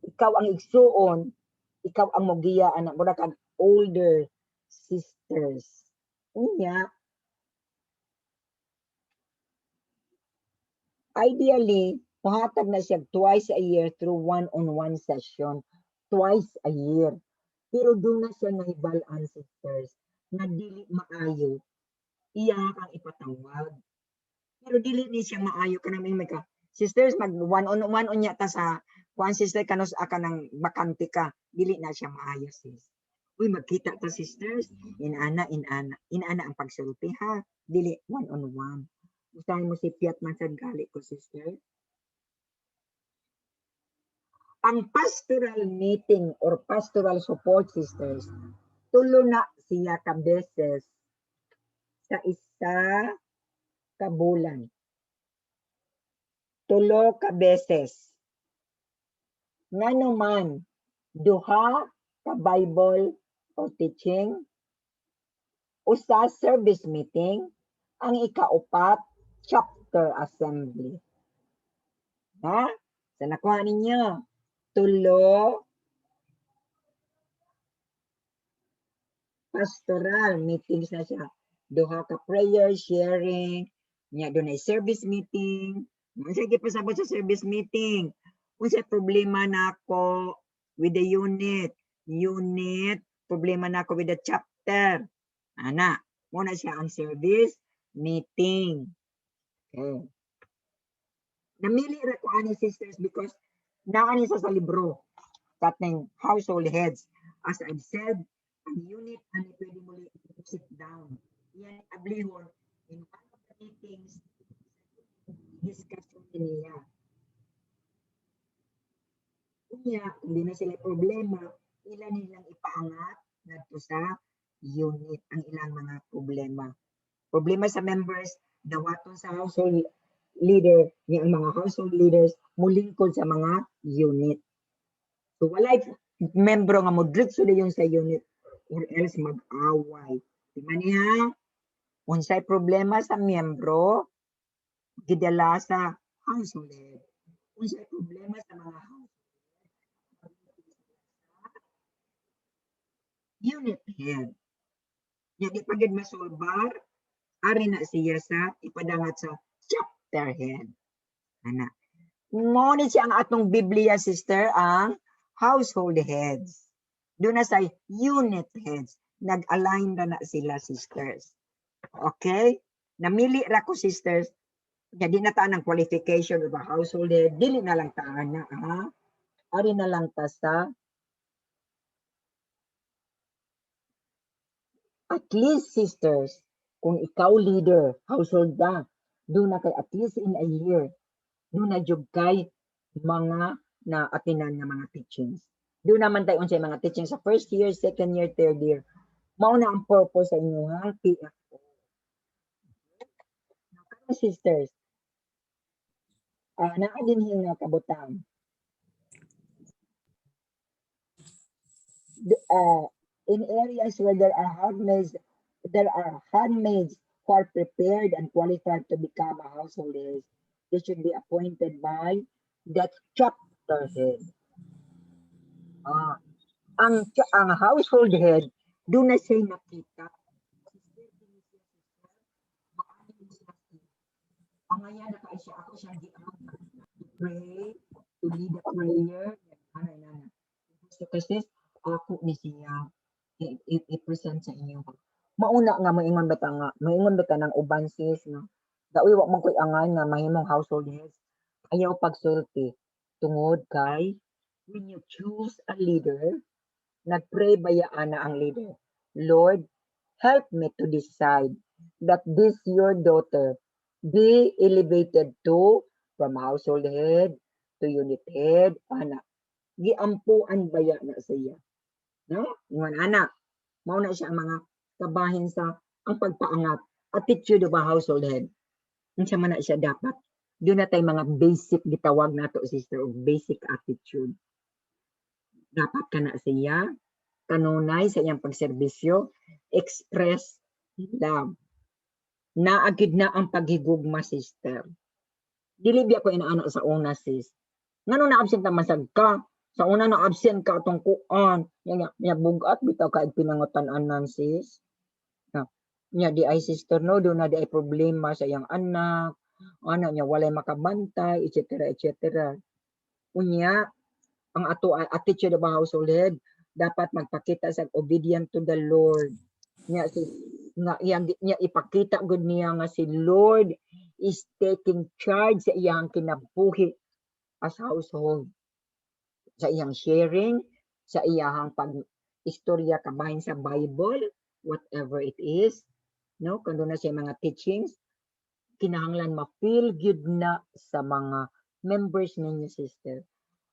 ikaw ang igsuon, ikaw ang mogiya anak mo kag older sisters. Unya, ideally, mahatag na siya twice a year through one-on-one session. Twice a year. Pero doon na siya nahibalaan, sisters, na dili maayo. Iya kang ipatawag. Pero dili ni siya maayo ka namin may ka. Sisters, mag one-on-one unya ta sa one sister kanos aka ng bakante ka. Dili na siya maayo, sis. Uy, magkita ta, sisters. Inana ang pagsulti, ha? Dili one-on-one. Usahay mo si Piat man sa gali ko, sister. Ang pastoral meeting or pastoral support, sisters, tulo na siya ka beses sa isa ka bulan. Tulo ka beses. Ngano man, duha ka Bible or teaching, usa service meeting, ang ikaupat, chapter assembly. Ha? Sa nakuha ninyo, tulo pastoral meetings na siya. Duha ka prayer, sharing, nya doon ay service meeting. Sige pasabot sa service meeting. Kung sa problema na ako with the unit, problema na ako with the chapter. Ana, muna siya ang service meeting. Okay. Namili ra ko ani sisters because naani sa libro katning household heads. As I've said, ang unit ani pwede mo sit down. Yan ablihon in one of the meetings discussion niya. Kunya, hindi na sila problema, ilan nilang ipaangat ngadto sa unit ang ilang mga problema. Problema sa members, dawaton sa household leader, niya ang mga household leaders mulingkod sa mga unit. So walay membro nga modritso dayon sa unit or else mag-away. Di man niya, unsay problema sa membro, gidala sa household head. Unsay problema sa mga household unit head. Nya di pagid masolbar, ari na siya sa ipadangat sa chapter head. Ana. Mo ni siya ang atong Biblia sister ang household heads. Doon na sa unit heads. Nag-align na sila sisters. Okay? Namili ra ko sisters. Jadi na taan ang qualification of a household head. Dili na lang taan na. Ha? Ari na lang ta sa at least sisters, kung ikaw leader, household na, doon na kay at least in a year, doon na job kay mga na atinan nga mga teachings. Doon naman tayo unsay mga teachings sa first year, second year, third year. Mao na ang purpose sa inyo ha, PFO. Now, sisters, naa din nga kabutang. In areas where there are handmaids who are prepared and qualified to become a household head. They should be appointed by that chapter head. Ang household head, doon na siya nakita. Ang ngayon na siya, ako siya to pray, to lead a prayer. So kasi ako ni siya i-present sa inyo. Mauna nga maingon bata ng uban sis no. Daoy wa man koy angan nga mahimong household heads. Ayaw pagsulti tungod kay when you choose a leader, nagpray bayaan na ang leader. Lord, help me to decide that this your daughter be elevated to from household head to unit head, ana. Giampuan baya na siya. No? Ingon anak, mao na siya ang mga kabahin sa ang pagpaangat, attitude of a household head. Unsa man na siya dapat. Doon na tayo mga basic gitawag nato sister of basic attitude. Dapat ka na siya kanunay sa iyang pagserbisyo, express love. Naagid na ang paghigugma sister. Dili biya ko inaano sa una sis. Ngano na absent na masag ka? Sa una na absent ka atong kuan, nya bugat bitaw ka pinangutan-anan sis. Nya di ay sister no, do na di ay problema sa iyang anak, niya walay makabantay, etc. etc. Unya, ang ato attitude of a household head, dapat magpakita sa obedient to the Lord. Nya sis, niya ipakita gud niya nga si Lord is taking charge sa iyang kinabuhi as household. Sa iyang sharing, sa iyang pag-istorya kabahin sa Bible, whatever it is, no? Kung doon na siya mga teachings, kinahanglan ma-feel good na sa mga members ninyo, sister,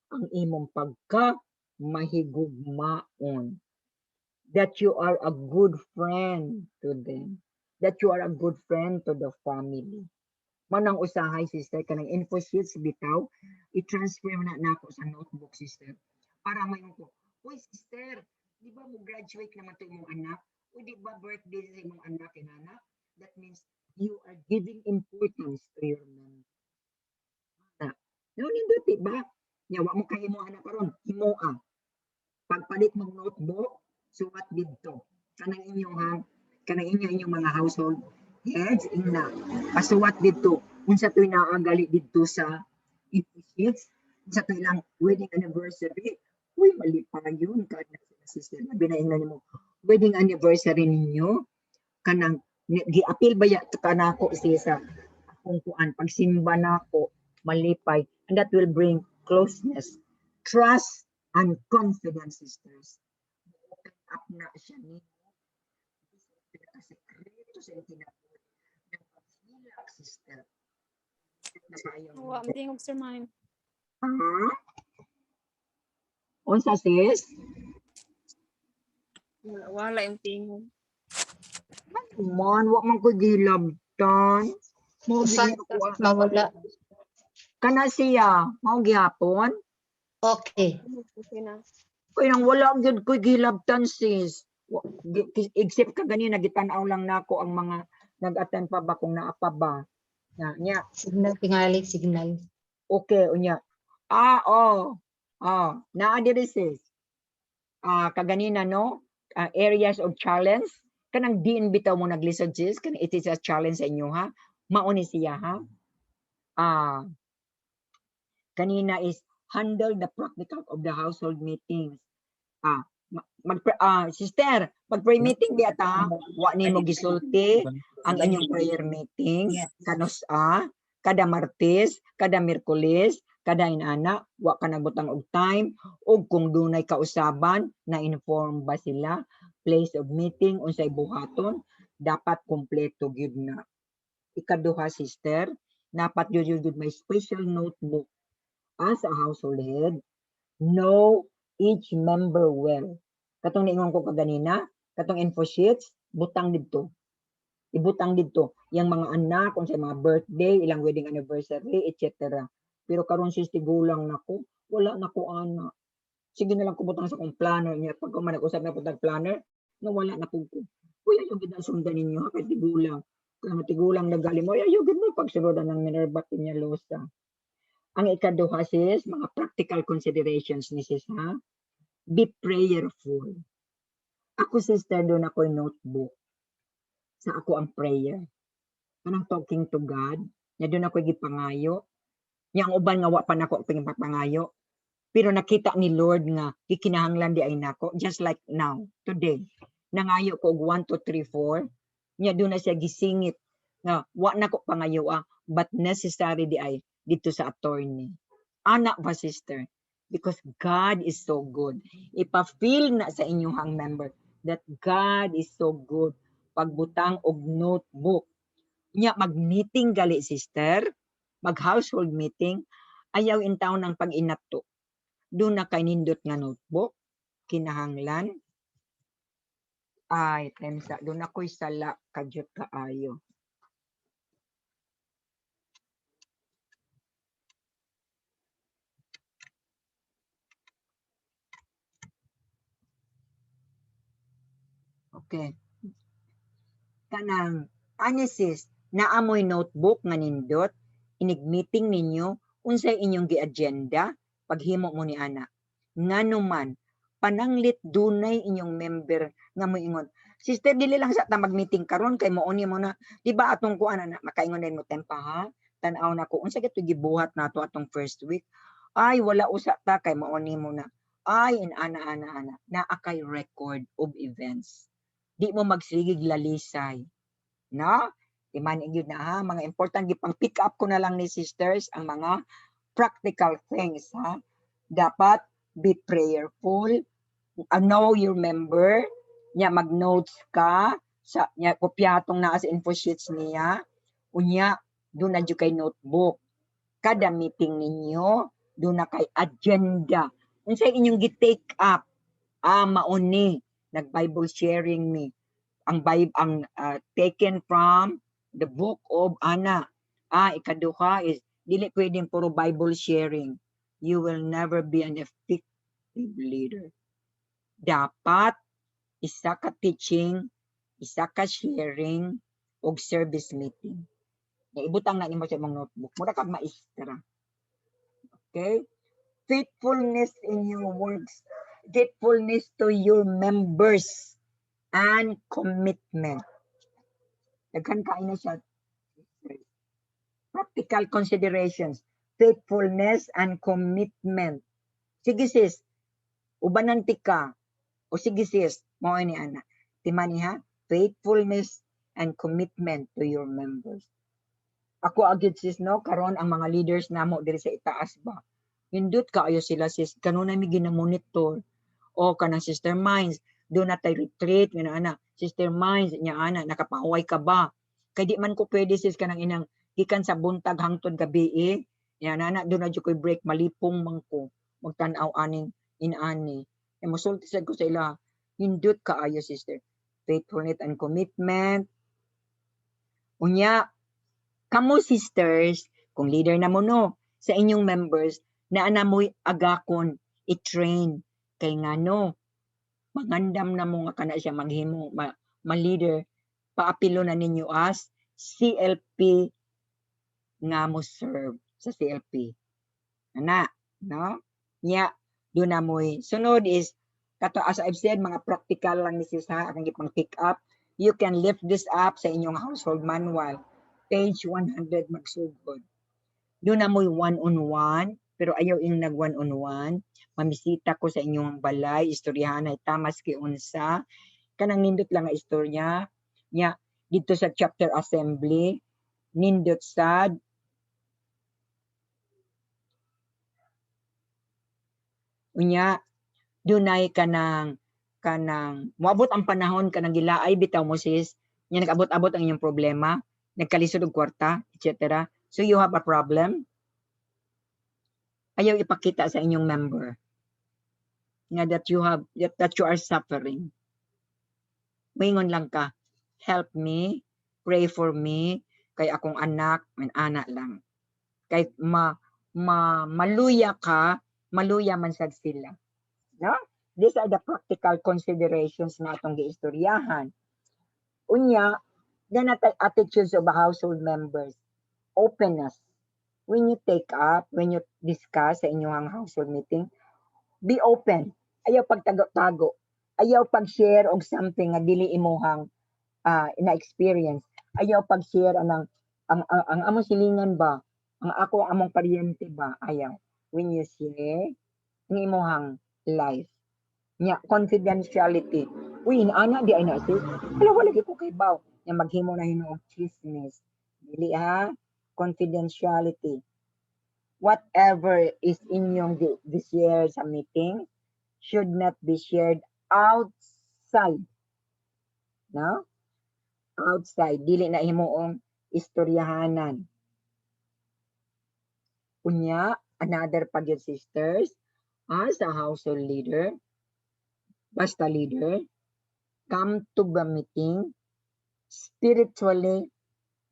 ang imong pagka mahigugmaon. That you are a good friend to them. That you are a good friend to the family. Manang usahay, sister, kanang info sheets bitaw, i-transfer na nako sa notebook, sister. Para mayon ko, uy, sister, di ba mo graduate naman to imong anak? O di ba birthday sa imong anak and anak? That means you are giving importance to your member. No, nindot, ba? Yawa mo kay imo anak karon, imo ang. Pagpalit mong notebook, suwat dito. kanang inyong mga household heads ina pasuwat dito unsa toy naagali dito sa sheets unsa toy lang wedding anniversary. Uy, mali pa yun kad na sila sister na binaingnan nimo wedding anniversary ninyo kanang giapil ba ya kanako siya sa akong kuan pagsimba nako malipay and that will bring closeness, trust and confidence, sisters. Open up na siya ni pinakasekreto sa tinatawag ng pagsilak, sister. Na kayo. Wa mo tingog sir ma'am. Ah? Unsa sis? Wala yung tingog. Man, wa man ko gilabtan. Musa, mawala. Kana siya, mao gihapon. Okay. Okay na. Kaya nang wala gyud ko gilabtan sis. Except ka ganina gitanaw lang nako ang mga nag-attend pa ba kung naa pa ba. Nya. Signal, tingali, signal. Okay, unya. Naa diri sis. Kaganina no, areas of challenge. Kanang diin bitaw mo naglisod sis, kanang it is a challenge sa inyo ha. Mauni siya ha. Kanina is handle the practical of the household meetings. Sister, pag-pray meeting di ata, wa nimo gisulti ang inyong prayer meeting kanus kada Martes, kada Miyerkules, kada inana, wa ka nagbutang og time ug kung dunay kausaban na inform ba sila place of meeting unsay buhaton dapat kompleto gyud na. Ikaduha sister, dapat gyud may special notebook as a household head. Know each member well. Katong niingon ko kaganina, katong info sheets, butang dito. Ibutang dito yang mga anak, kung sa mga birthday, ilang wedding anniversary, etc. Pero karon sis tigulang nako, wala nako ana. Sige na lang ko butang sa kong planner niya. Pag man nag-usap na putag planner, nawala na po ko. Kuya, yung gid sundan ninyo ha, kay tigulang. Kaya matigulang nagali mo, ayo gid mo pagsulodan ng Minerva Peñalosa. Ang ikaduha sis, mga practical considerations ni sis ha. Be prayerful. Ako sister doon ako notebook. Sa ako ang prayer. Kanang talking to God. Nya doon ako gipangayo. Nya ang uban nga wa pa nako pangayo. Pero nakita ni Lord nga gikinahanglan di ay nako just like now today. Nangayo ko og 1 2 3 4. Nya doon na siya gisingit nga wa nako pangayo but necessary di ay dito sa attorney. Anak ba sister? Because God is so good. Ipa-feel na sa inyong member that God is so good. Pagbutang og notebook. Nya mag-meeting gali sister, mag-household meeting, ayaw in town ng pag-inato. Doon na kay nindot nga notebook, kinahanglan. Ay, temsa, doon ako'y sala, kadyot kaayo. Okay. Kanang, sis, naamoy notebook nga nindot, inig-meeting ninyo, unsay inyong gi-agenda, paghimo mo ni ana. Nganuman, pananglit dunay inyong member nga moingon, sister dili lang sa ta mag-meeting karon kay mouni mo na, di ba atong kuan na makaingon din mo tempa ha? Tan-aw na ko unsa gyud gibuhat nato atong first week. Ay wala usa ta kay mouni mo na. Ay in ana na akay record of events. Di mo magsigig lalisay. No? Iman gyud na ha, mga important gipang pick up ko na lang ni sisters ang mga practical things ha. Dapat be prayerful, know your member, nya mag-notes ka sa nya kopyatong naa sa info sheets niya. Unya do na jud kay notebook. Kada meeting ninyo do na kay agenda. Unsay inyong gi-take up? Mauni nag-Bible sharing me. Ang Bible taken from the book of Ana. Ikaduha is dili pwedeng puro Bible sharing. You will never be an effective leader. Dapat isa ka teaching, isa ka sharing, og service meeting. Ibutang na nimo sa imong notebook. Mura kag maestra. Okay? Faithfulness in your works. Faithfulness to your members. and commitment. Daghan kain na siya. Practical considerations, faithfulness and commitment. Sige sis, ubanan ti ka. O sige sis, mao ni ana. Timani ha, faithfulness and commitment to your members. Ako agad sis no, karon ang mga leaders namo diri sa itaas ba. Hindot kaayo sila sis, kanunay mi ginamonitor. O kanang Sister Minds, do na tay retreat nga ana. Sister Minds nya ana, nakapahuway ka ba? Kay di man ko pwede sis kanang inang gikan sa buntag hangtod gabi Yan ana, do na jud koy break malipong man ko. Magtan-aw aning inani. E mosulti sad ko sa ila, hindot kaayo sister. Faithfulness and commitment. Unya, kamo sisters, kung leader na mo no, sa inyong members, na anamoy agakon, i-train, kay nga no, magandam na mo nga kana siya maghimo, ma-leader, paapilo na ninyo as CLP nga mo serve sa CLP. Ana, no? Nya, doon na mo'y. Sunod is, kato as I've said, mga practical lang ni sis ha, akong ipang pick up. You can lift this up sa inyong household manual. Page 100 magsugod. Doon na mo'y one-on-one, pero ayaw yung nag one-on-one. Mamisita ko sa inyong balay, istoryahan ay tamas ki unsa. Kanang nindot lang nga istorya. Nya, dito sa chapter assembly, nindot sad, unya, dunay kanang moabot ang panahon kanang gilaay bitaw mo sis, nya nag-abot-abot ang inyong problema, nagkalisod og kwarta, etc. So you have a problem. Ayaw ipakita sa inyong member nga that you are suffering. Moingon lang ka, help me, pray for me, kay akong anak, anak lang. Kay maluya ka, maluya man sad sila. No? These are the practical considerations na atong giistoryahan. Unya, ganatay attitudes of household members. Openness. When you take up, when you discuss sa inyong household meeting, be open. Ayaw pagtago-tago. Ayaw pag-share og something nga dili imuhang na-experience. Ayaw pag-share ang among silingan ba? Ang ako among paryente ba? Ayaw. When you share, ang imuhang life. Nya, confidentiality. Uy, ana di ay na sis. Wala lagi ko kay baw. Nya maghimo na hinuog chismis. Dili ha? Confidentiality. Whatever is in yung share sa meeting should not be shared outside. No? Outside. Dili na himuong istoryahanan. Unya, another pag your sisters, as a household leader, basta leader, come to the meeting spiritually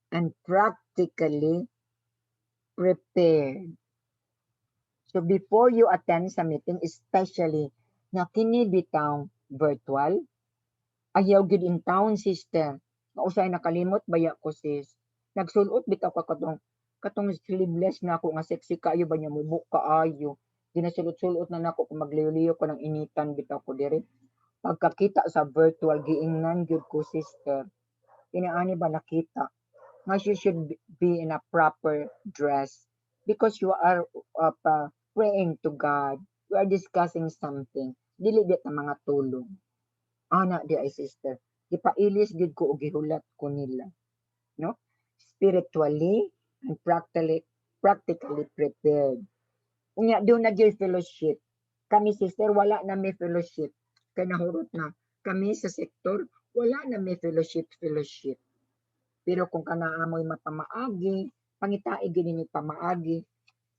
and practically prepared. So before you attend sa meeting, especially na kini bitaw virtual, ayaw gid in town system. Mausay nakalimot baya ko sis. Nagsulot bitaw ka katong sleeveless na ako nga sexy kaayo ba niya mubuk kaayo. Ginasulot-sulot na nako kung magliyo-liyo ko ng initan bitaw ko diri. Pagkakita sa virtual giingnan gyud ko sister. Inaani ba nakita? Nga you should be in a proper dress because you are praying to God. You are discussing something. Dili bit na mga tulong. Ana di ay sister. Gipailis gid ko og gihulat ko nila. No? Spiritually and practically prepared. Unya do na gyud fellowship. Kami sister wala na may fellowship. Kay nahurot na kami sa sektor wala na may fellowship. Pero kung kanaamoy mapamaagi, pangitai gid ni pamaagi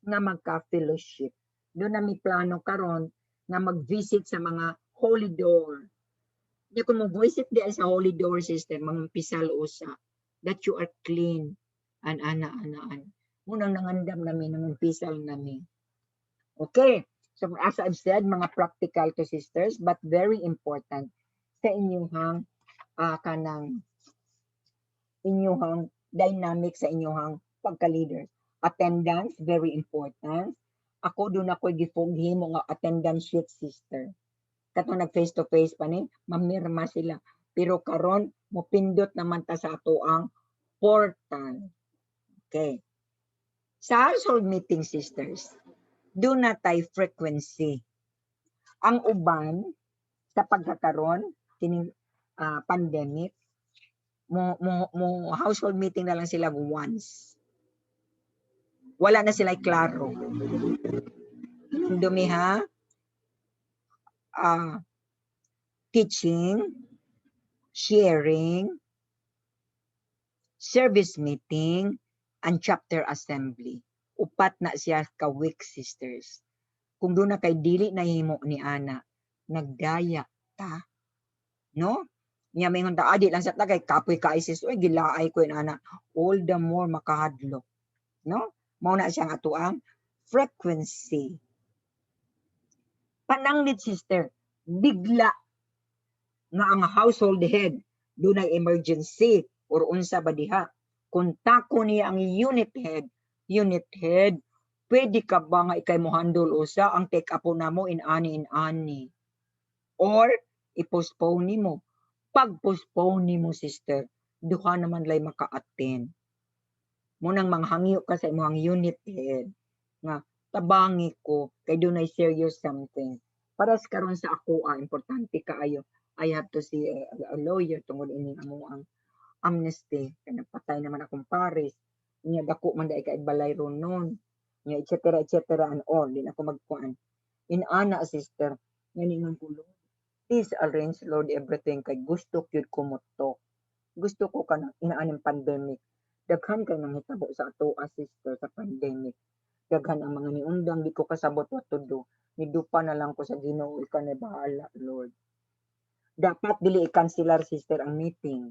nga magka-fellowship. Do na mi plano karon nga mag-visit sa mga holy door. Di kung mag-visit di sa holy door system, mga pisal usa that you are clean and ana-anaan. Munang nangandam namin, ng pisal namin. Okay, so as I've said, mga practical to sisters, but very important sa inyong inyong dynamic sa inyong pagka-leader. Attendance, very important. Ako doon ako gifughi mo nga attendance sheet sister. Katong nag face to face pa ni, mamirma sila. Pero karon mopindot naman ta sa ato ang portal. Okay. Sa household meeting, sisters, do na tay frequency. Ang uban sa pagkakaroon kining pandemic, mo household meeting na lang sila once. Wala na sila klaro. Dumiha, teaching, sharing, service meeting, and chapter assembly. Upat na siya ka week, sisters. Kung doon na kay dili na himo ni ana, nagdaya ta. No? Niya may ngonta adi lang sa tagay kapoy ka isis oy gilaay ko ana. All the more makahadlok. No? Mao na siyang atuang frequency. Pananglit, sister, bigla nga ang household head dunay emergency or unsa ba diha, kontako niya ang unit head, pwede ka ba nga ikay mo handle usa ang take up namo in ani or i-postpone nimo. Pag-postpone nimo, sister, duha naman lay maka-attend. Munang manghangyo ka sa imong unit head nga tabangi ko kay dunay serious something. Para sa karon sa ako, importante kaayo. I have to see a lawyer tungod ini amo ang amnesty kay napatay naman akong pares. Niya dako man dai kay balay ron noon. Niya etc. and all. Din ako magkuan. In ana, sister, nganingon ko, Lord, please arrange, Lord, everything kay gusto gyud ko moto. Gusto ko kanang inaaning pandemic. Daghan kay nang hitabo sa ato, sister, sa pandemic. Daghan ang mga niundang, di ko kasabot what to do. Nidupa na lang ko sa Ginoo, ikaw na bahala, Lord. Dapat dili i-cancelar, sister, ang meeting.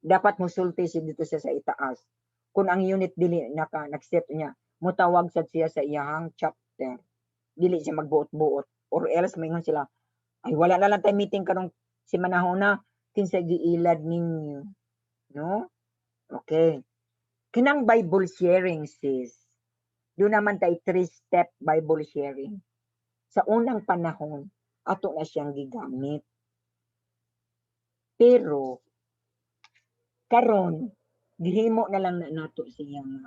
Dapat musulti siya dito siya sa itaas. Kung ang unit dili nag-set niya, mutawag siya sa iyang chapter. Dili siya magbuot-buot. Or else, maingon sila, ay wala na lang tayo meeting karong si manahon na, kinsa giilad ninyo. No? Okay. Kinang Bible sharing, sis. Doon naman tayo 3-step Bible sharing. Sa unang panahon, ato na siyang gigamit. Pero, karon gihimo na lang na nato siyang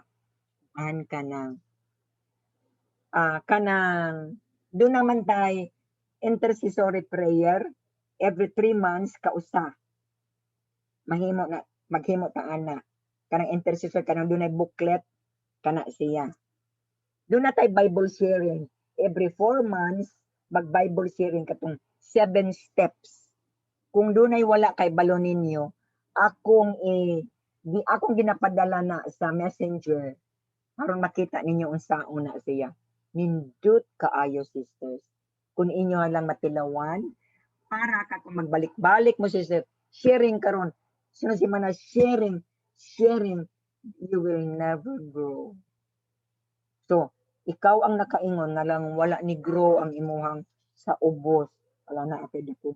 kanang doon naman tayo intercessory prayer every 3 months kausa. Maghimo ta ana. Kanang intercessor kanang dunay booklet kana siya. Doon na tayo Bible sharing. Every 4 months, mag-Bible sharing katong 7 steps. Kung doon ay wala kay balo ninyo, akong ginapadala na sa messenger aron makita ninyo unsaon na siya. Nindot kaayo, sisters. Kung inyo lang matilawan, para ka kung magbalik-balik mo, sister, sharing karon. Sino si mana sharing, you will never grow. So, ikaw ang nakaingon nga lang wala ni grow ang imuhang sa ubos. Wala na ako dito.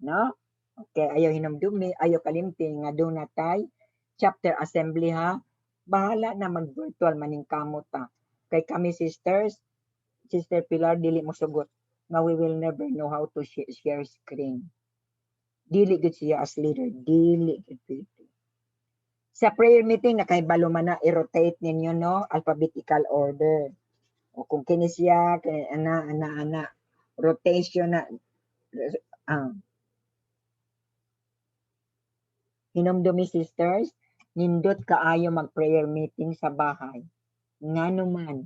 No? Okay, ayaw hinumdumi, ayaw kalimti nga doon na tayo. Chapter assembly ha. Bahala na mag-virtual maning kamot ta. Kay kami, sisters, Sister Pilar, dili mo sugot nga we will never know how to share screen. Dili gud siya as leader. Dili gud. Sa prayer meeting, nakahibalo man na, i-rotate ninyo, no? Alphabetical order. O kung kini siya, ana, rotation na. Hinumdumi, sisters, nindot kaayo mag-prayer meeting sa bahay. Nga naman,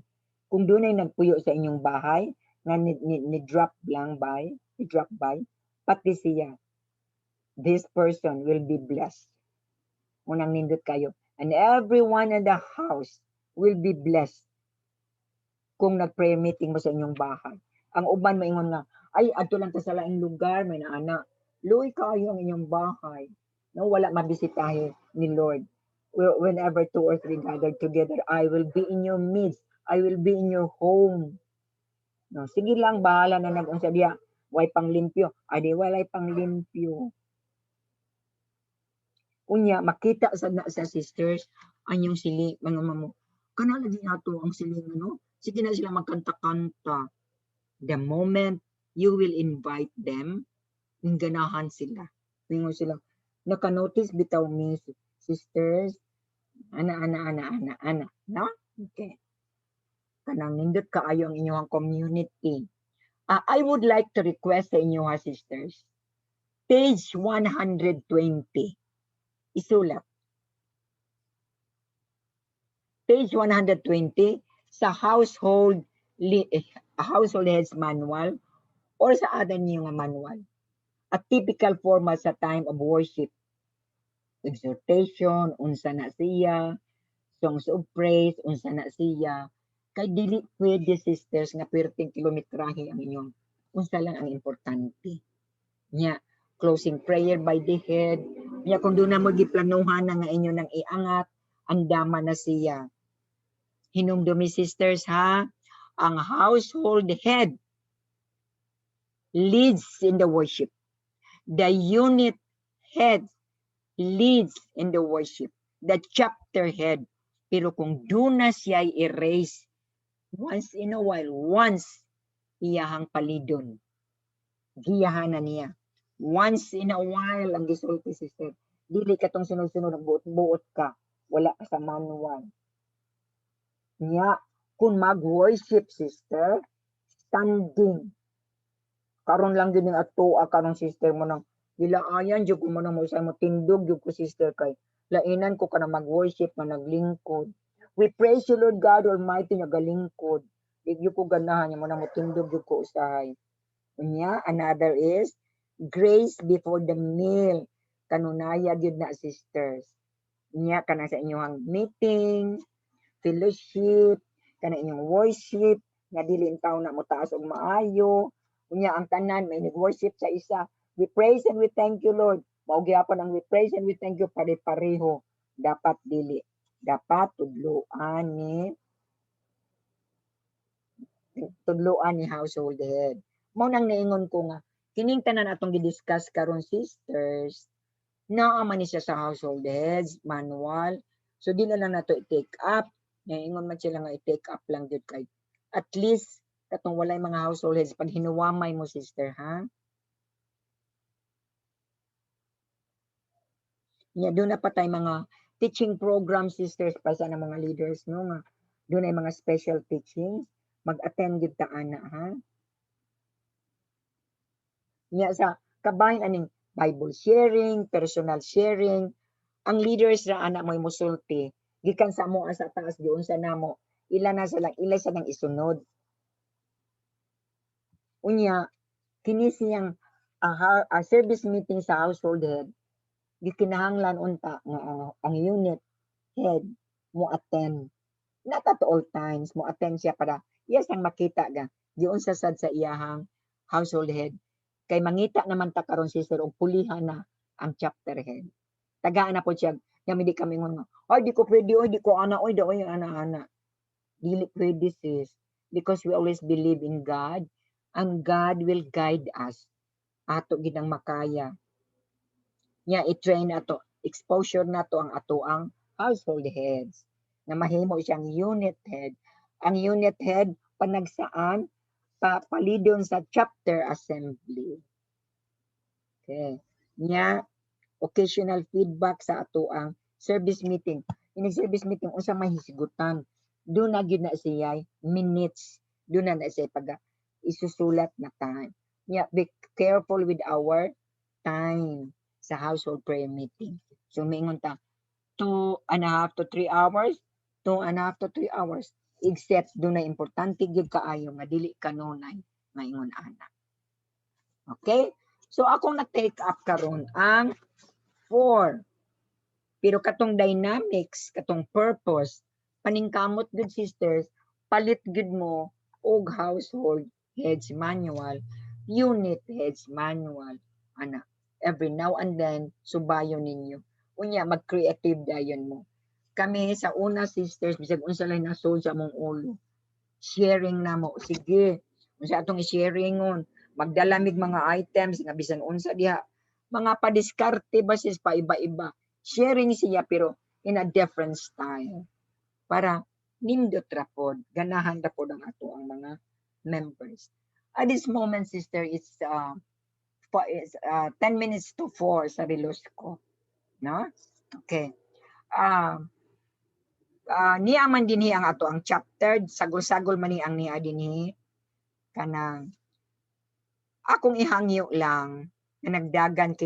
kung doon ay nagpuyo sa inyong bahay, nga ni-drop by, pati siya, this person will be blessed. Unang nindot kayo. And everyone in the house will be blessed kung nag-prayer meeting mo sa inyong bahay. Ang uban maingon nga, ay, adto lang ta sa laing lugar, may naana. Luoy kayo ang inyong bahay. No, wala mabisitahin ni Lord. Whenever 2 or 3 gathered together, I will be in your midst. I will be in your home. No, sige lang, bahala na nag-unsa diya. Way panglimpyo. Adi, walay panglimpyo. Unya, makita sa sisters, anyong sili, mga mamo. Kanala din nato ang siling, no? Sige na sila magkanta-kanta. The moment you will invite them, Yung ganahan sila. Pingo sila. Naka-notice bitaw mi, sisters. Ana. No? Okay. Kanang nindot kaayo ang inyong community. I would like to request sa inyo ha, sisters. Page 120. Isulat. Page 120 sa household heads manual or sa other niyo nga manual. A typical format sa time of worship. Exhortation, unsa na siya, songs of praise, unsa na siya. Kay dili pwede, sisters, nga perting kilometrahe ang inyong unsa lang ang importante. Nya, closing prayer by the head. Nya, kung doon na mo giplanuhan na nga inyo nang iangat, ang dama na siya. Hinumdumi, sisters, ha? Ang household head leads in the worship. The unit head leads in the worship. The chapter head. Pero kung doon na siya i-erase, once in a while, once iyahang palidon, giyahanan niya. Once in a while, ang gisulti, sister, dili ka tong sunod-sunod, buot ka, wala ka sa manual. Niya, kung mag-worship, sister, standing. Karon lang din yung atua karong sister mo nang gilaayan, jud ko mo nang mo tindog, jud ko, sister, kay lainan ko ka na mag-worship, na naglingkod. We praise you, Lord God Almighty, nagalingkod. Igyo ko ganahan, yung mo nang mo tindog, jud ko usahay. Unya, another is, grace before the meal. Kanunaya gyud na, sisters. Unya, kana sa inyong meeting, fellowship, kana inyong worship, nga dili taw na mo taas og maayo. Unya, ang tanan may nag-worship sa isa. We praise and we thank you, Lord. Mao gyapon ang we praise and we thank you pare-pareho. Dapat dili. Dapat tudloan ni household head. Mao nang naingon ko nga kining tanan atong gidiscuss karon, sisters, naa man ni siya sa household heads manual. So di na lang nato i-take up. Naingon man sila nga i-take up lang gyud kay at least katong walay mga household heads pag hinuwamay mo, sister, ha? Nya doon na pa tay mga teaching program, sisters, pa sa mga leaders, no, nga doon ay mga special teachings, mag-attend gyud ta ana, ha? Nya sa kabahin aning Bible sharing, personal sharing, ang leaders ra ana mo'y musulti gikan sa mo sa taas diyon sa namo, ila sa nang isunod. Unya, kini siyang service meeting sa household head, gikinahanglan unta nga ang unit head mo attend. Not at all times mo attend siya para yes ang makita ga diyon sa sad sa iyahang household head. Kay mangita naman ta karon, sister, og pulihan na ang chapter head. Tagaan na po siya, kami di kami ngon nga, ay di ko pwede, oy di ko ana, oy da oy ana. Dili pwede, sis, because we always believe in God and God will guide us. Ato ginang makaya. Nya i-train nato, exposure nato ang atoang household heads na mahimo siyang unit head. Ang unit head panagsaan palidon sa chapter assembly. Okay. Nya occasional feedback sa atoang service meeting. In service meeting unsa may hisgutan, do na gyud na siya minutes, do na siya pag isusulat na time. Yeah, be careful with our time sa household prayer meeting. So mingon ta 2.5 to 3 hours, 2.5 to 3 hours, except do na importante gyud kaayo nga dili kanunay maingon ana. Okay? So akong na-take up karon ang 4. Pero katong dynamics, katong purpose, paningkamot good, sisters, palit good mo og household heads manual, unit heads manual, ana. Every now and then, subayon ninyo. Unya, mag-creative dayon mo. Kami sa una, sisters, bisag unsa lang nasod sa mong ulo. Sharing na mo. Sige, unsa atong i-sharingon. Magdalamig mga items, nga bisan unsa diha. Mga padiskarte ba sis, pa iba-iba. Sharing siya pero in a different style. Para nindot rapod, ganahan rapod ang ato ang mga members. At this moment, sister, it's 10 minutes to 4 sa relos ko. No? Okay. Niya man dinhi ang ato ang chapter, sagol-sagol man ni ang niya dinhi kanang akong ihangyo lang na nagdagan kay